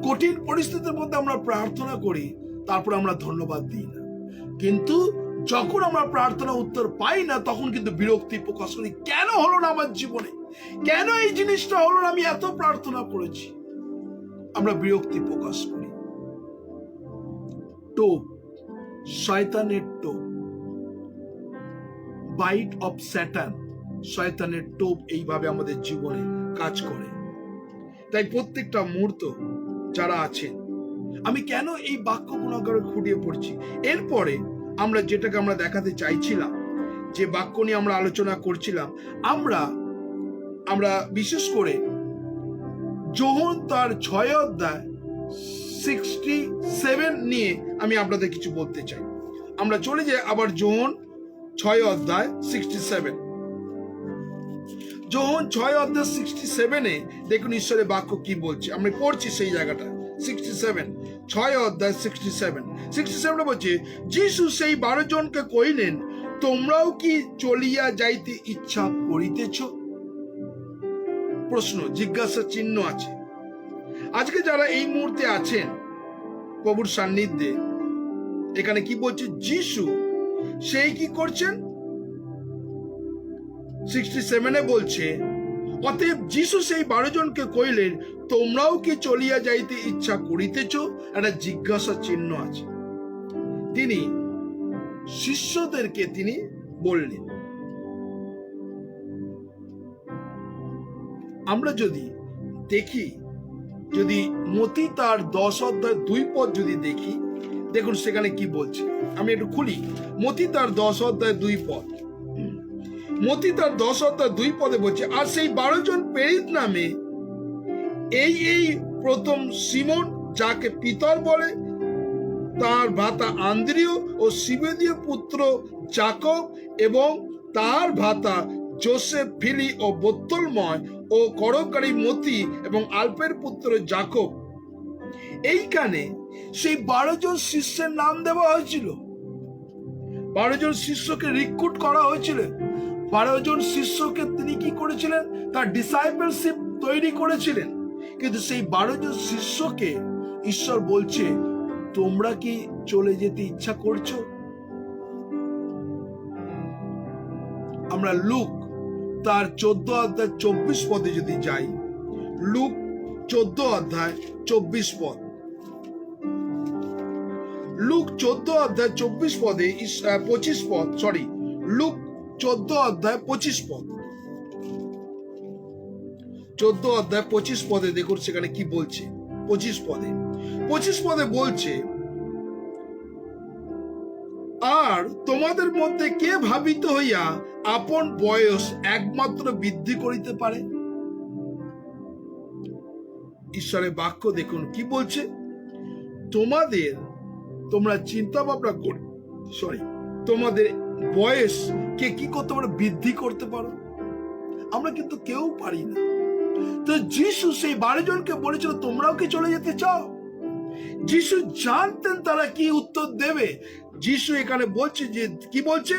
কঠিন পরিস্থিতির মধ্যে আমরা প্রার্থনা করি, তারপর আমরা ধন্যবাদ দিই না। কিন্তু যখন আমরা প্রার্থনা উত্তর পাই না, তখন কিন্তু বিরক্তি প্রকাশ করি, কেন হলো না আমার জীবনে, কেন এই জিনিসটা হলো না, আমি এত প্রার্থনা করেছি। আমরা বিরক্তি প্রকাশ করি। টোপ, শয়তানের টোপ, বাইট অফ স্যাটান, শয়তানের টোপ এইভাবে আমাদের জীবনে কাজ করে। তাই প্রত্যেকটা মুহূর্ত যারা আছেন, আমি কেন এই বাক্যগুলো করে খুঁটিয়ে পড়ছি, এরপরে আমরা যেটাকে আমরা দেখাতে চাইছিলাম, যে বাক্য নিয়ে আমরা আলোচনা করছিলাম, আমরা বিশেষ করে যোহন তার 6 অধ্যায় 67 নিয়ে আমি আপনাদের কিছু বলতে চাই। আমরা চলে যাই আবার যোহন 6 অধ্যায় 67। যোহন 6 অধ্যায় 67-এ দেখুন ঈশ্বরের বাক্য কি বলছে। আমরা পড়ছি সেই জায়গাটা 67, 6 অধ্যায় 67 বলছে, যিশু সেই 12 জনকে কইলেন, তোমরাও কি চলিয়া যাইতে ইচ্ছা করিতেছ? প্রশ্ন, জিজ্ঞাসা চিহ্ন আছে। আজকে যারা এই মুহূর্তে আছেন প্রভুর সান্নিধ্যে, এখানে কি বলছে? যিশু সেই কি করছেন? 67-এ বলছে, অতএব যিশু সেই 12 জনকে কইলেন, তোমরাও কি চলিয়া যাইতে ইচ্ছা করিতেছ? একটা জিজ্ঞাসা চিহ্ন আছে। তিনি শিষ্যদেরকে তিনি বললেন। আমরা যদি দেখি, যদি মতি তার 10 অধ্যায় 2 পদ যদি দেখি, দেখুন সেখানে কি বলছে। আমি একটু খুলি মতি তার 10 অধ্যায় 2 পদ। মতি তার 10 অধ্যায় 2 পদে বলছে, আর সেই 12 জন প্রেরিত নামে এই প্রথম সিমন, যাকে পিতর বলে, তার ভ্রাতা আন্দ্রিয় ও সিবেদীয় পুত্র যাকব, এবং তার ভ্রাতা যোসেফ, ফিলি ও বোত্তলময় ও করকারী মতি, এবং আলফের পুত্র যাকব। এইখানে সেই 12 জন শিষ্যের নাম দেওয়া হয়েছিল। 12 জন শিষ্যকে রিক্রুট করা হয়েছিল। 12 জন শিষ্যকে তিনি কি করেছিলেন? তার ডিসাইপলশিপ তৈরি করেছিলেন। কিন্তু সেই 12 জন শিষ্যকে ঈশ্বর বলছে, তোমরা কি চলে যেতে ইচ্ছা করছো? আমরা লুক তার 14 অধ্যায় 24 পদে যদি যাই, লুক 14 অধ্যায় 24 পদ, লুক 14 অধ্যায় 24 পদে 25 পদ, লুক 14 অধ্যায় 25 পদ, 14 অধ্যায় 25 পদে দেখুন সেখানে কি বলছে। 25 পদে বলছে, আর তোমাদের মধ্যে কে ভাবিত হইয়া আপন বয়স একমাত্র বৃদ্ধি করিতে পারে? ঈশ্বরের বাক্য দেখুন কি বলছে। তোমরা চিন্তা ভাবনা করে, তোমাদের বয়স কে কি করতে পারো? বৃদ্ধি করতে পারো? আমরা কিন্তু কেউ পারি না। তো যিশু সেই 12 জনকে বলেছিল, তোমরাও কি চলে যেতে চাও? যিশু জানতেন তারা কি উত্তর দেবে। যিশু এখানে বলছে যে কি বলছে,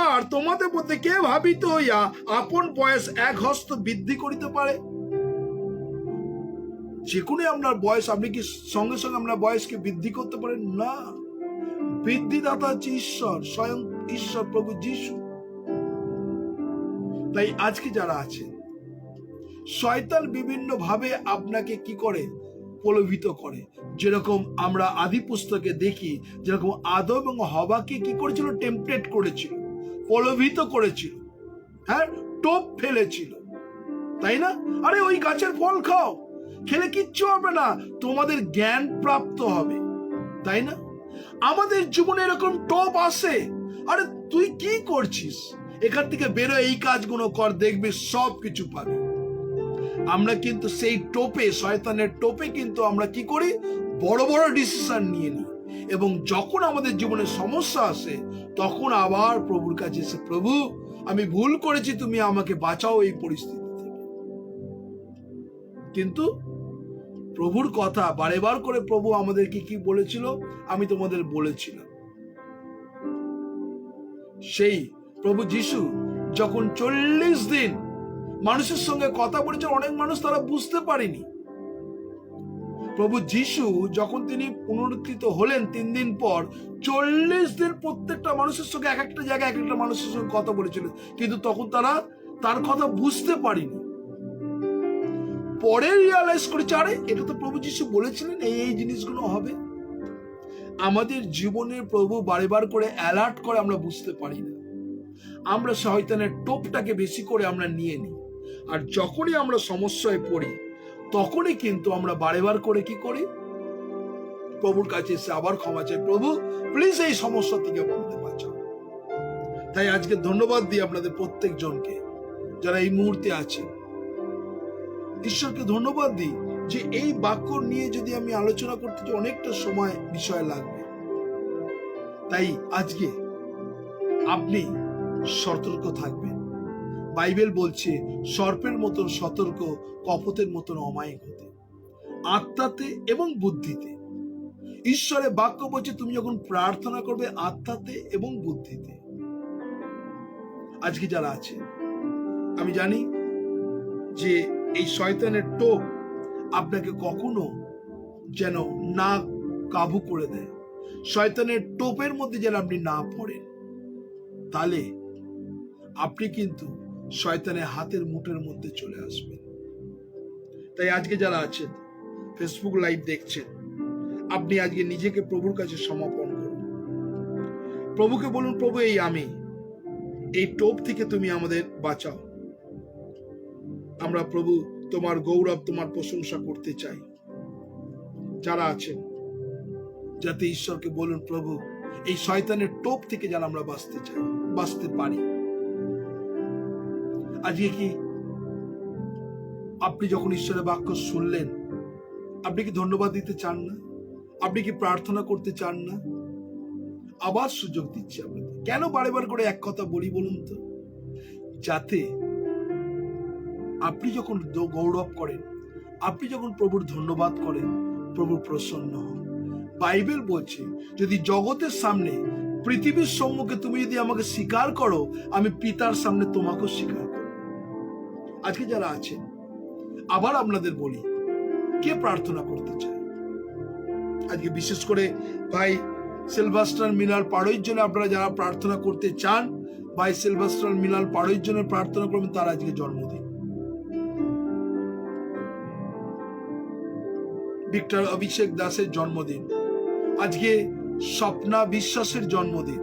আর তোমাদের মধ্যে কে ভাবিত হইয়া আপন বয়স এক হস্ত বৃদ্ধি করিতে পারে। যে কোনো আপনার বয়স, আপনি কি সঙ্গে সঙ্গে আপনার বয়সকে বৃদ্ধি করতে পারেন? না, বৃদ্ধিদাতা হচ্ছে ঈশ্বর, স্বয়ং ঈশ্বর প্রভু যিশু। তাই আজকে যারা আছেন, শয়তান বিভিন্ন ভাবে আপনাকে কি করে, প্রলোভিত করে। যেরকম আমরা আদি পুস্তকে দেখি, যেরকম আদম এবং হওয়াকে কি করেছিল, টেম্পটেট করেছিল, প্রলোভিত করেছিল, হ্যাঁ, টোপ ফেলেছিল, তাই না? আরে ওই গাছের ফল খাও, খেলে কিচ্ছু হবে না, তোমাদের জ্ঞান প্রাপ্ত হবে, তাই না? আমাদের জীবনে এরকম টোপ আসে, আরে তুই কি করছিস, এখান থেকে বেরো, এই কাজগুলো কর, দেখবি সব কিছু পাবি। আমরা কিন্তু সেই টোপে, শয়তানের টোপে কিন্তু আমরা কি করি, বড় বড় ডিসিশন নিয়ে নিই, এবং যখন আমাদের জীবনে সমস্যা আসে তখন আবার প্রভুর কাছে এসে, প্রভু আমি ভুল করেছি, তুমি আমাকে বাঁচাও এই পরিস্থিতি থেকে। কিন্তু প্রভুর কথা বারে বার করে প্রভু আমাদেরকে কি বলেছিল, আমি তোমাদের বলেছিলাম। সেই প্রভু যিশু যখন 40 দিন মানুষের সঙ্গে কথা বলেছে, অনেক মানুষ তারা বুঝতে পারেনি। প্রভু যিশু যখন তিনি পুনরুত্থিত হলেন 3 দিন পর, 40 দিন প্রত্যেকটা মানুষের সঙ্গে এক একটা জায়গায় এক একটা মানুষের সঙ্গে কথা বলেছিলেন, কিন্তু তখন তারা তার কথা বুঝতে পারেনি। পরে রিয়ালাইজ করেছে, আরে এটা তো প্রভু যিশু বলেছিলেন এই জিনিসগুলো হবে। আমাদের জীবনে প্রভু বারে বার করে অ্যালার্ট করে, আমরা বুঝতে পারি না, আমরা শয়তানের টোপটাকে বেশি করে আমরা নিয়ে নিই। আর যখনই আমরা সমস্যায় পড়ি তখনই কিন্তু আমরা বারে বার করে কি করি, প্রভুর কাছে এসে আবার ক্ষমা চাই, প্রভু প্লিজ এই সমস্যা থেকে আমাদের বাঁচাও। তাই আজকে ধন্যবাদ দিই আপনাদের প্রত্যেকজনকে যারা এই মুহূর্তে আছে, ঈশ্বরকে ধন্যবাদ দিই যে এই বাক্য নিয়ে যদি আমি আলোচনা করতে চাই অনেকটা সময় বিষয় লাগবে। তাই আজকে আপনি সতর্ক থাকবেন। বাইবেল বলছে সর্পের মতন সতর্ক, কপতের মতন অমায়িক হতে, আত্মাতে এবং বুদ্ধিতে। ঈশ্বরের বাক্য বলছে তুমি যখন প্রার্থনা করবে আত্মাতে এবং বুদ্ধিতে। আজকে যারা আছে, আমি জানি যে এই শয়তানের টোপ আপনাকে কখনো যেন না কাবু করে দেয়, শয়তানের টোপের মধ্যে যেন আপনি না পড়েন, তাহলে আপনি কিন্তু শয়তানের হাতের মুঠের মধ্যে চলে আসবেন। তাই আজকে যারা আছেন, ফেসবুক লাইভ দেখছেন, আপনি আজকে নিজেকে প্রভুর কাছে সমর্পণ করুন। প্রভুকে বলুন, প্রভু এই টোপ থেকে তুমি আমাদের বাঁচাও। আমরা প্রভু তোমার গৌরব, তোমার প্রশংসা করতে চাই। যারা আছেন যাতে ঈশ্বরকে বলুন, প্রভু এই শয়তানের টোপ থেকে যেন আমরা বাঁচতে চাই, বাঁচতে পারি। আজকে কি আপনি যখন ঈশ্বরের বাক্য শুনলেন, আপনি কি ধন্যবাদ দিতে চান না? আপনি কি প্রার্থনা করতে চান না? আবার সুযোগ দিচ্ছি আপনাকে। কেন বারে বার করে এক কথা বলি বলুন তো? যাতে আপনি যখন গৌরব করেন, আপনি যখন প্রভুর ধন্যবাদ করেন, প্রভু প্রসন্ন হন। বাইবেল বলছে যদি জগতের সামনে, পৃথিবীর সম্মুখে তুমি যদি আমাকে স্বীকার করো, আমি পিতার সামনে তোমাকেও স্বীকার করব। আজকে যারা আছেন, আবার আপনাদের বলি, কে প্রার্থনা করতে চায়? আজকে বিশেষ করে ভাই সিলভাস্টার মিলার পাড়ইর জন্য আপনারা যারা প্রার্থনা করতে চান, ভাই সিলভাস্টার মিলার পাড়ইর জন্য প্রার্থনা করবেন, তার আজকে জন্মদিন। ভিক্টর অভিষেক দাসের জন্মদিন, আজকে স্বপ্না বিশ্বাসের জন্মদিন।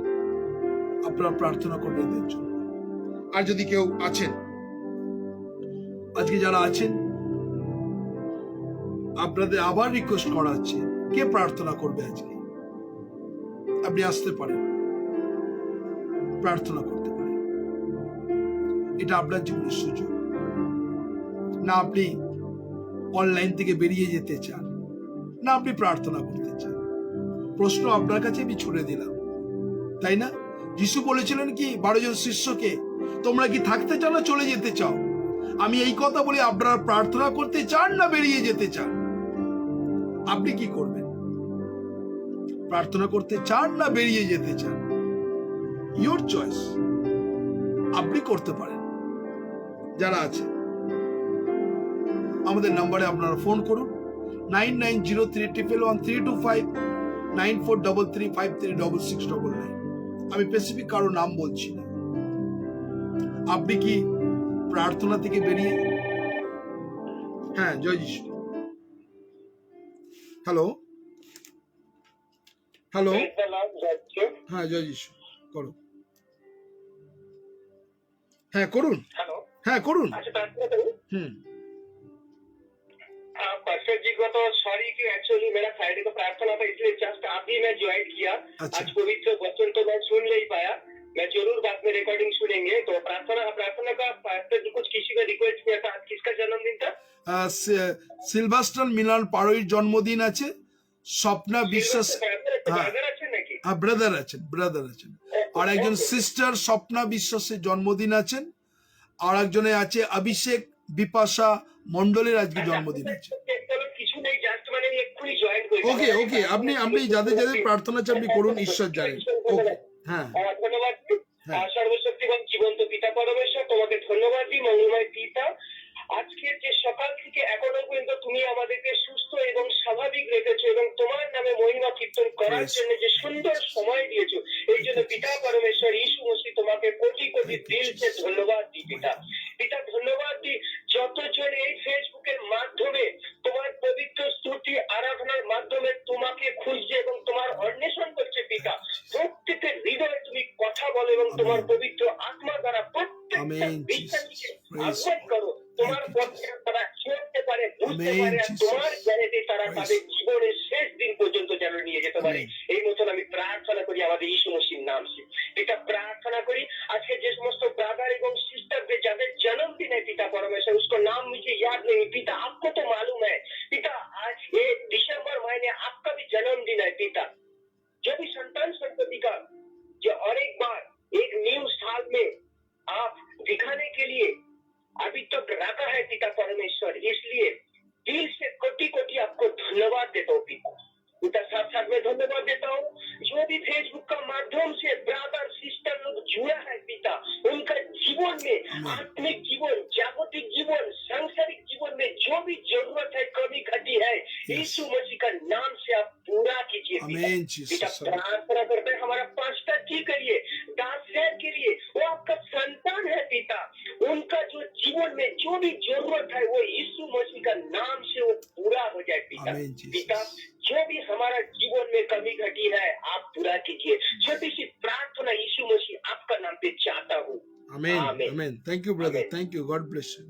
আপনারা প্রার্থনা করবেন এদের জন্য। আর যদি কেউ আছেন, আজকে যারা আছেন, আপনাদের আবার রিকোয়েস্ট করা হচ্ছে, কে প্রার্থনা করবে আজকে? আপনি আসতে পারেন, প্রার্থনা করতে পারেন। এটা আপনার জীবনের সুযোগ। না আপনি অনলাইন থেকে বেরিয়ে যেতে চান, না আপনি প্রার্থনা করতে চান, প্রশ্ন আপনার কাছে আমি ছুড়ে দিলাম, তাই না? যিশু বলেছিলেন কি 12 জন শিষ্যকে, তোমরা কি থাকতে চাও না চলে যেতে চাও? আমি এই কথা বলি, আপনারা প্রার্থনা করতে চান না বেরিয়ে যেতে চান? আপনি কি করবেন? প্রার্থনা করতে চান না বেরিয়ে যেতে চান, ইয়োর চয়েস, আপনি করতে পারেন। যারা আছে আমাদের নাম্বারে আপনারা ফোন করুন 9903111325 9433536699। আমি স্পেসিফিক কারো নাম বলছি না। আপনি কি প্রার্থনা থেকে বেরিয়ে, হ্যাঁ জয় যিশু। হ্যালো হ্যালো, হ্যাঁ জয় যিশু, করো, হ্যাঁ করুন, हेलो হ্যাঁ করুন। अच्छा प्रार्थना करूं হুম, पास्टर जी को तो सॉरी कि एक्चुअली मेरा फ्राइडे को प्रार्थना था, इसलिए जस्ट अभी मैं ज्वाइन किया। अच्छा। आज पवित्र वचन तो मैं सुन नहीं पाया, मैं जरूर बाद में रिकॉर्डिंग सुनेंगे। तो प्रार्थना का पास्टर जी कुछ किसी का रिक्वेस्ट किया था, आज किसका जन्मदिन था? সিলভাস্টার মিলান পাড়োইর জন্মদিন আছে। স্বপ্না বিশ্বাস, হ্যাঁ ব্রাদার আছেন নাকি? হ্যাঁ ব্রাদার আছেন। আর একজন সিস্টার স্বপ্না বিশ্বাসের জন্মদিন আছেন। আর একজনে আছে অভিষেক বিপাশা মন্ডলের আজকে জন্মদিন আছে। চলো কিছু নেই, জাস্ট মানে এক্ষুনি জয়েন করি। ওকে, আপনি যাদের প্রার্থনা আছে আপনি করুন, ঈশ্বর জানেন। ওকে, হ্যাঁ ধন্যবাদ। হ্যাঁ। সর্বশক্তিমান জীবন্ত পিতা পরমেশ্বর, তোমাকে ধন্যবাদ দিই মঙ্গলময় পিতা। আজকের যে সকাল থেকে এখনো পর্যন্ত তুমি আমাদেরকে সুস্থ এবং স্বাভাবিক রেখেছো এবং তোমার নামে মহিমা কীর্তন করার Yes. জন্য যে সুন্দর সময় দিয়েছো, এই জন্য পিতা পরমেশ্বর ঈশু মসিহ তোমাকে কোটি কোটি দিল সে ধন্যবাদ দিই পিতা। পিতা ধন্যবাদ দিই যতজন এই ফেসবুকের মাধ্যমে তোমার পবিত্র স্তুতি আরাধনার মাধ্যমে তোমাকে খুঁজছে এবং তোমার অন্বেষণ করছে পিতা, প্রত্যেকের হৃদয়ে তুমি কথা বলো এবং তোমার পবিত্র আত্মা দ্বারা প্রত্যেকটা Amen, বিশ্বাসীকে Jesus. আহ্বান করো, তোমার পথে তারা চলতে পারে, বুঝতে Amen, পারে, আর Jesus. তোমার জ্ঞানেতে তারা Praise. তাদের জীবনের শেষ দিন পর্যন্ত যেন নিয়ে যেতে পারে। Amen. এই মতন আমি প্রার্থনা করি আমাদের यीशु मसीह नाम से। पिता प्रार्थना करी আজকে যে সমস্ত ব্রাদার এবং সিস্টারদের যাদের जन्मदिन है पिता परमेश्वर, उसको नाम मुझे याद नहीं पिता, आपको तो मालूम है पिता। आज ये दिसंबर महीने आपका भी जन्मदिन है पिता। जो भी संतान संतति का जो और एक बार एक न्यू साल में आप दिखाने के लिए अभी तक रखा है पिता परमेश्वर, इसलिए दिल से कोटि कोटि आपको धन्यवाद देता हूँ पिता। साथ साथ में धन्यवाद देता हूँ जो भी फेसबुक का माध्यम से ब्रदर सिस्टर लोग जुड़ा है पिता, उनका जीवन में आत्मिक जीवन, जागतिक जीवन, सांसारिक जीवन में जो भी जरूरत है, कमी घटी है, यीशु मसीह का नाम से आप पूरा कीजिए पिता। Amen, Jesus. पिता प्रार्थना करते हैं हमारा पास्टर जी के लिए, दास के लिए, वो आपका संतान है पिता, उनका जो जीवन में जो भी जरूरत है वो यीशु मसीह का नाम से वो पूरा हो जाए पिता। Amen, Jesus. पिता जो भी हमारा जीवन में कमी घटी है आप पूरा कीजिए। छोटी सी प्रार्थना यीशु मसीह आपका नाम पे चाहता हूँ। Amen, Amen. Amen. Thank you brother, Amen. Thank you, God bless you.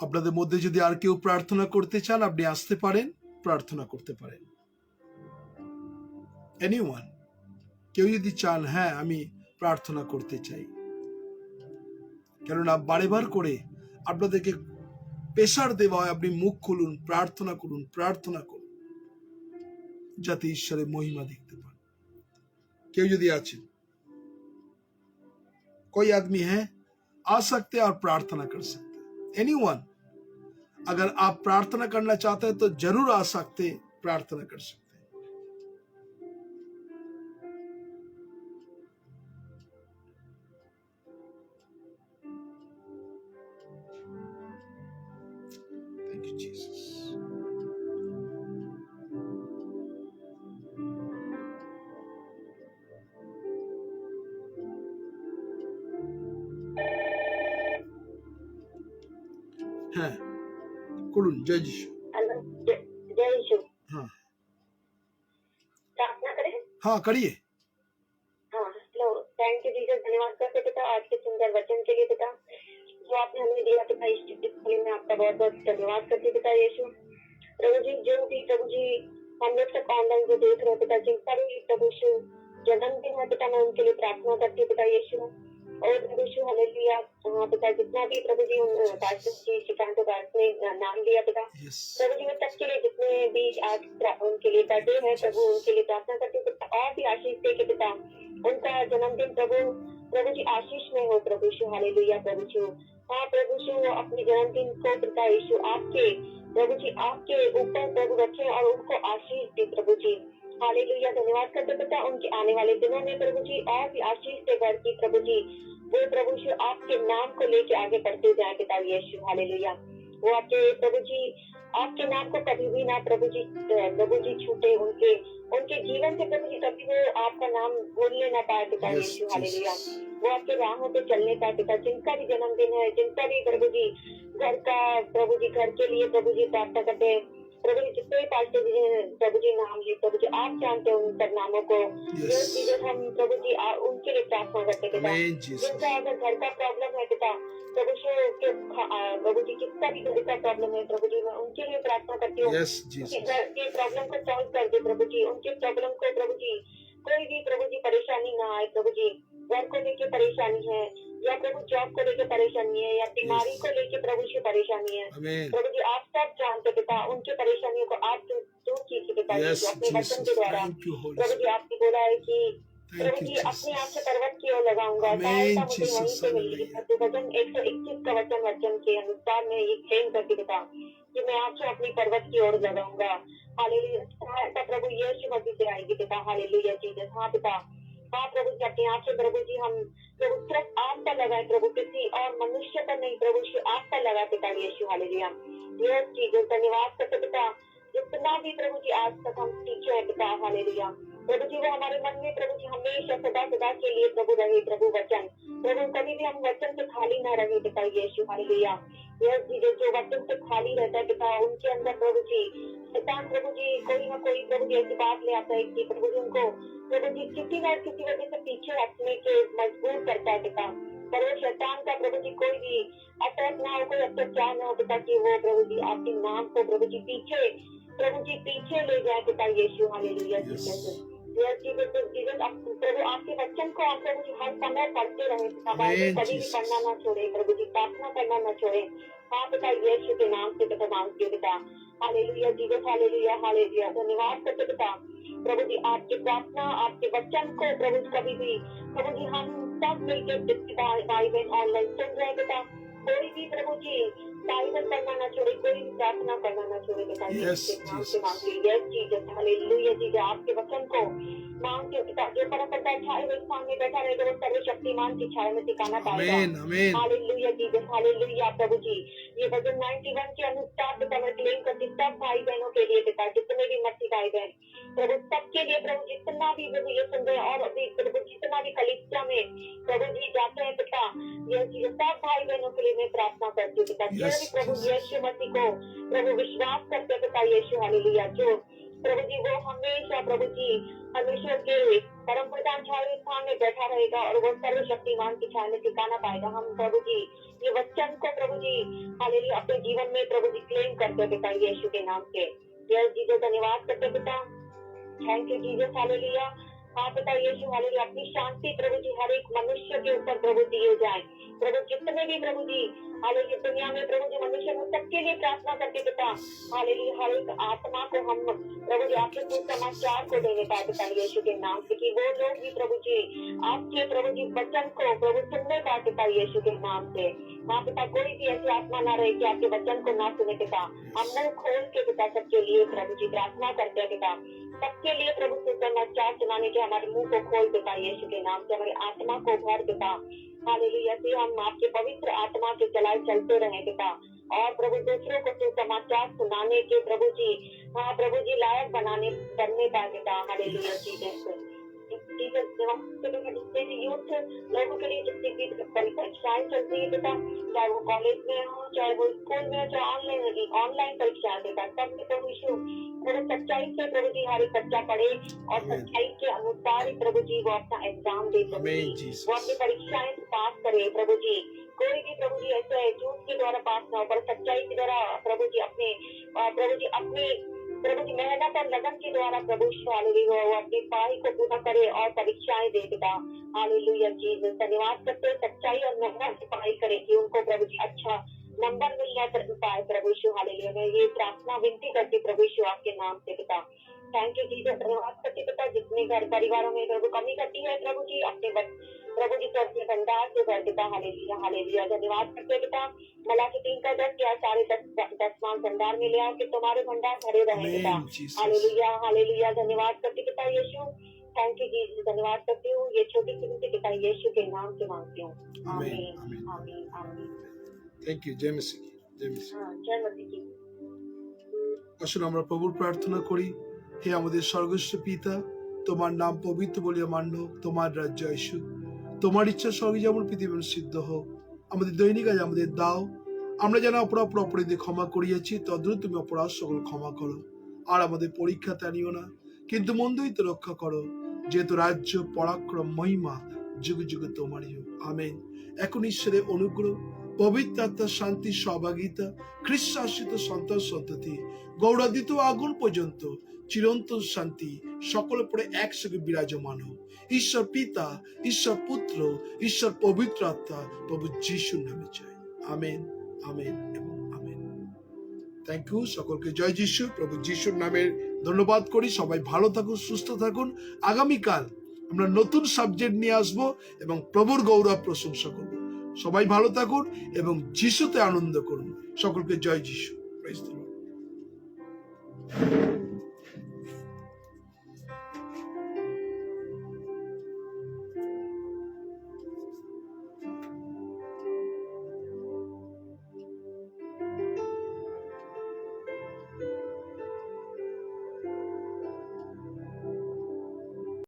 আপনাদের মধ্যে যদি আর কেউ প্রার্থনা করতে চান আপনি আসতে পারেন, প্রার্থনা করতে পারেন। এনিওয়ান, কেউ যদি চান হ্যাঁ আমি প্রার্থনা করতে চাই, কেননা বারেবার করে আপনাদেরকে প্রেসার দেওয়া হয় আপনি মুখ খুলুন, প্রার্থনা করুন যাতে ঈশ্বরের মহিমা দেখতে পান। কেউ যদি আছেন, कोई आदमी है आ सकते हैं और प्रार्थना कर सकते हैं। एनीवन, अगर आप प्रार्थना करना चाहते हैं तो जरूर आ सकते, प्रार्थना कर सकते हैं। Thank you, Jesus. হ্যাঁ করুন, জয় যিশু। हेलो जय यीशु। हाँ प्रार्थना करें। हाँ करिए। हाँ हेलो, थैंक यू जीसस, धन्यवाद करते पिता आज के सुंदर वचन के लिए पिता जो आपने हमें दिया पिता। इस के लिए मैं आपका बहुत बहुत धन्यवाद करती हूँ पिता यीशु। प्रभु जी जो भी प्रभु जी हम लोग तक ऑनलाइन जो देख रहे हैं पिता, जिनका भी प्रभु यीशु जन्मदिन है पिता, मैं उनके लिए प्रार्थना करती हूँ पिता यीशु। और प्रभु यीशु हालेलुया पिता, जितना भी प्रभु जी उन पास्टर जी श्रीकांत दास ने नाम लिया पिता, यस प्रभु जी मैं सबके लिए जितने भी आज उनके लिए बर्थडे है प्रभु, उनके लिए प्रार्थना करती हूँ पिता। और भी आशीष दे के पिता उनका जन्मदिन प्रभु जी आशीष में हो प्रभु यीशु हालेलुया प्रभु यीशु। हाँ प्रभु यीशु अपने जन्मदिन को पिता यीशु आपके प्रभु जी आपके ऊपर प्रभु रखे और उनको आशीष दे प्रभु जी। हालेलुया, धन्यवाद करते पिता उनके आने वाले दिनों में प्रभु जी और भी आशीष से भर की प्रभु जी वो प्रभु जी आपके नाम को लेके आगे बढ़ते जाए पिता यीशु। हालेलुया, वो आपके प्रभु जी आपके नाम को कभी भी ना प्रभु जी छूटे, उनके उनके जीवन से प्रभु जी कभी वो आपका नाम भूलने ना पाए पिता Yes, यीशु। Hallelujah, Jesus. वो आपके राहों पे चलने पाए पिता, जिनका भी जन्मदिन है, जिनका भी प्रभु जी घर का प्रभु जी घर के लिए प्रभु जी प्रार्थना करते हैं प्रभु जी, जितने भी पास्टर जी हैं प्रभु जी नाम लिए प्रभु जी आप जानते हैं उन सब नामों को। Yes. ये चीजें हम प्रभु जी उनके लिए प्रार्थना करते हैं पिता। Amen, Jesus. जिनका अगर घर का प्रॉब्लम है पिता प्रभु जी प्रभु जी किसका भी घर का प्रॉब्लम है प्रभु जी मैं उनके लिए प्रार्थना करती हूँ। Yes, उनके Jesus. घर के प्रॉब्लम को सॉल्व कर दे प्रभु जी, उनके प्रॉब्लम को प्रभु जी कोई भी प्रभु जी परेशानी ना आए प्रभु जी। घर को लेके परेशानी है या प्रभु जॉब को लेके परेशानी है या बीमारी को लेके प्रभु जी परेशानी है Amen. प्रभु जी आप सब जानते पिता, उनके परेशानियों को आप दूर कीजिए पिता Yes, जी अपने वचन Jesus. के द्वारा। Thank you, Holy Prabhu ji Spirit. आपने बोला है कि Thank Prabhu you, ji Jesus. अपने आप से पर्वत की ओर लगाऊंगा, Amen, सहायता मुझे वहीं Jesus. से मिलेगी। Hallelujah. वचन 121 का वचन के अनुसार मैं ये क्लेम करती पिता कि मैं आपसे अपनी पर्वत की ओर लगाऊंगा। हालेलुया, सहायता प्रभु यीशु मसीह से आएगी पिता। Hallelujah Jesus. हाँ पिता, हाँ प्रभु जी अपने आप से प्रभु जी हम प्रभु सिर्फ आप पर लगाए प्रभु, किसी और मनुष्य पर नहीं प्रभु जी आप पर लगा पिता यीशु। Hallelujah, yes Jesus. धन्यवाद करते पिता, जितना भी प्रभु जी आज तक हम सीखे हैं पिता। हालेलुया प्रभु जी वो हमारे मन में प्रभु जी हमेशा सदा सदा के लिए प्रभु रहे प्रभु वचन प्रभु, कभी भी हम वचन से खाली न रहे पिता यीशु। Hallelujah, yes Jesus. जो वचन से खाली रहता है पिता उनके अंदर प्रभु जी शैतान प्रभु जी कोई ना कोई प्रभु जी ऐसी बात ले आता है कि प्रभु जी उनको प्रभु जी किसी न किसी वजह से पीछे हटने के मजबूर करता है पिता। पर वो शैतान का प्रभु जी कोई भी अटैक ना हो, कोई अत्याचार ना हो पिता कि वो प्रभु जी आपके नाम को प्रभु जी पीछे ले जाए पिता यीशु। Hallelujah Jesus. Yes Jesus Jesus प्रभु आपके वचन को आप प्रभु जी हर समय पढ़ते रहे पिता, बाइबल कभी भी पढ़ना ना छोड़े प्रभु जी, प्रार्थना करना ना छोड़े। हाँ पिता यीशु के नाम से पिता मांगते पिता। Hallelujah Jesus. हालेलुया हालेलुया, धन्यवाद करते पिता प्रभु जी आपके प्रार्थना आपके वचन को प्रभु जी कभी भी प्रभु जी हम सब मिलकर भाई बहन ऑनलाइन सुन रहे पिता, कोई भी प्रभु जी बाइबल पढ़ना ना छोड़े, कोई भी प्रार्थना करना ना छोड़े पिता। Yes, Jesus. Yes Jesus. Hallelujah Jesus, आपके वचन को मांगते हो पिता, जो परम पिता छाए हुए स्थान में बैठा रहेगा वो सर्वशक्तिमान की छाया में ठिकाना पाएगा। Amen. Amen. Hallelujah Jesus. Hallelujah प्रभु जी, ये भजन 91 के अनुसार पिता मैं क्लेम करती सब भाई बहनों के लिए पिता, जितने भी मसीह भाई बहन प्रभु सबके लिए प्रभु जितना भी प्रभु ये सुन रहे हैं और अभी प्रभु जितना भी कलीसिया में प्रभु जी जाते हैं पिता, ये सब भाई बहनों के लिए मैं प्रार्थना करती हूँ पिता। जो भी प्रभु यीशु मसीह को प्रभु विश्वास करते हैं पिता यीशु। हालेलुया, जो प्रभु जी वो हमेशा प्रभु जी परमेश्वर के परम प्रधान छाया स्थान में बैठा रहेगा और वो सर्वशक्तिमान की छाया में ठिकाना पाएगा। हम प्रभु जी ये वचन को प्रभु जी हालेलुया अपने जीवन में प्रभु जी क्लेम करते पिता यीशु के नाम से। यस जीसस, धन्यवाद करते पिता। Thank you Jesus. हालेलुया। हाँ पिता यीशु। हालेलुया, अपनी शांति प्रभु जी हर एक मनुष्य के ऊपर प्रभु दिए जाए प्रभु, जितने भी प्रभु जी हालेलुया दुनिया में प्रभु जी मनुष्य में सबके लिए प्रार्थना करते पिता। हालेलुया, हर एक आत्मा को हम प्रभु जी आपके सुसमाचार को देने पाए पिता यीशु के नाम से, कि वो लोग भी प्रभु जी आपके प्रभु जी वचन को प्रभु सुनने पाए पिता यीशु के नाम से। हाँ पिता, कोई भी ऐसी आत्मा ना रहे कि आपके वचन को ना सुने पिता। हम मुंह खोल के पिता सबके लिए प्रभु जी प्रार्थना करते हैं पिता, सबके लिए प्रभु सुसमाचार सुनाने के हमारे मुंह को खोल देता यीशु के नाम से, हमारी आत्मा को भर देता। हालेलुया, से हम आपके पवित्र आत्मा के चलाए चलते रहे पिता, और प्रभु दूसरों को सुसमाचार सुनाने के प्रभु जी हाँ प्रभु जी लायक करने पाए पिता। Hallelujah Jesus. जितने भी यूथ लोगों के लिए जितनी भी परीक्षाएं चलती है पिता, चाहे वो कॉलेज में हो, चाहे वो स्कूल में हो, चाहे ऑनलाइन परीक्षाएं देता, सब में प्रभु यीशु प्रभु सच्चाई से प्रभु जी हर एक बच्चा पढ़े और सच्चाई के अनुसार ही प्रभु जी वो अपना एग्जाम दे प्रभु जी, वो अपनी परीक्षाएं पास करे प्रभु जी। कोई भी प्रभु जी ऐसे झूठ के द्वारा पास ना हो, पर सच्चाई के द्वारा प्रभु जी अपनी प्रभु जी मेहनत और लगन के द्वारा प्रभु हालेलुया वो अपनी पढ़ाई को पूरा करे और परीक्षाएं दे पिता। हालेलुया जीसस, धन्यवाद करते सच्चाई और मेहनत से पढ़ाई करे कि उनको प्रभु जी अच्छा नंबर मिलना पाए प्रभु यीशु, हालेलुया। मैं ये प्रार्थना विनती करती प्रभु यीशु आपके नाम से पिता। थैंक यू जीसस, धन्यवाद करती पिता, जितने घर परिवारों में प्रभु कमी घटी है प्रभु जी, अपने प्रभु जी को अपने भंडार से भर पिता, हालेलुया हालेलुया। धन्यवाद करते पिता, मलाकी 3:10 या 10:30 भंडार में ले आओ कि तुम्हारे भंडार भरे रहे पिता, Amen, Jesus. Hallelujah hallelujah. धन्यवाद करती पिता यीशु, थैंक यू जीसस, धन्यवाद करती हूँ। ये छोटी सी विनती पिता यीशु के नाम से मांगती हूँ, Amen, आमीन amen. आमीन आमीन। Thank you. জয় মেসি, জয় মেসি। हाँ, जय मसीह की। আসুন আমরা প্রভুর প্রার্থনা করি। হে আমাদের স্বর্গস্থ পিতা, তোমার নাম পবিত্র বলিয়া মান্য হোক, তোমার রাজ্য আসুক, তোমার ইচ্ছা স্বর্গে যেমন পৃথিবীতে সিদ্ধ হোক। আমাদের দৈনিক আজ আমাদের দাও, আমরা যেন অপরাধীদের ক্ষমা করিয়াছি, তদ্রূপ তুমি অপরাধ সকল ক্ষমা করো। আর আমাদের পরীক্ষাতে আনিও না, কিন্তু মন্দ হইতে রক্ষা করো, যেহেতু রাজ্য, পরাক্রম, মহিমা যুগে যুগে তোমারই হোক, আমেন। এখন ঈশ্বরের অনুগ্রহ, পবিত্র আত্মার শান্তি, সহভাগিতা, খ্রিস্ট আশ্রিত সন্তান সন্ততি, গৌরাদিত আগুন পর্যন্ত চিরন্তন শান্তি সকলের পরে একসঙ্গে বিরাজমান হোক। ঈশ্বর পিতা, ঈশ্বর পুত্র, ঈশ্বর পবিত্র আত্মা, প্রভু যিশুর নামে চাই, আমেন আমেন এবং আমেন। Thank you. সকলকে জয় যিশু, প্রভু যিশুর নামে ধন্যবাদ করি। সবাই ভালো থাকুন, সুস্থ থাকুন। আগামীকাল আমরা নতুন সাবজেক্ট নিয়ে আসবো এবং প্রভুর গৌরব প্রশংসা করব। সবাই ভালো থাকুন এবং যিশুতে আনন্দ করুন। সকলকে জয় যিশু। Praise the Lord.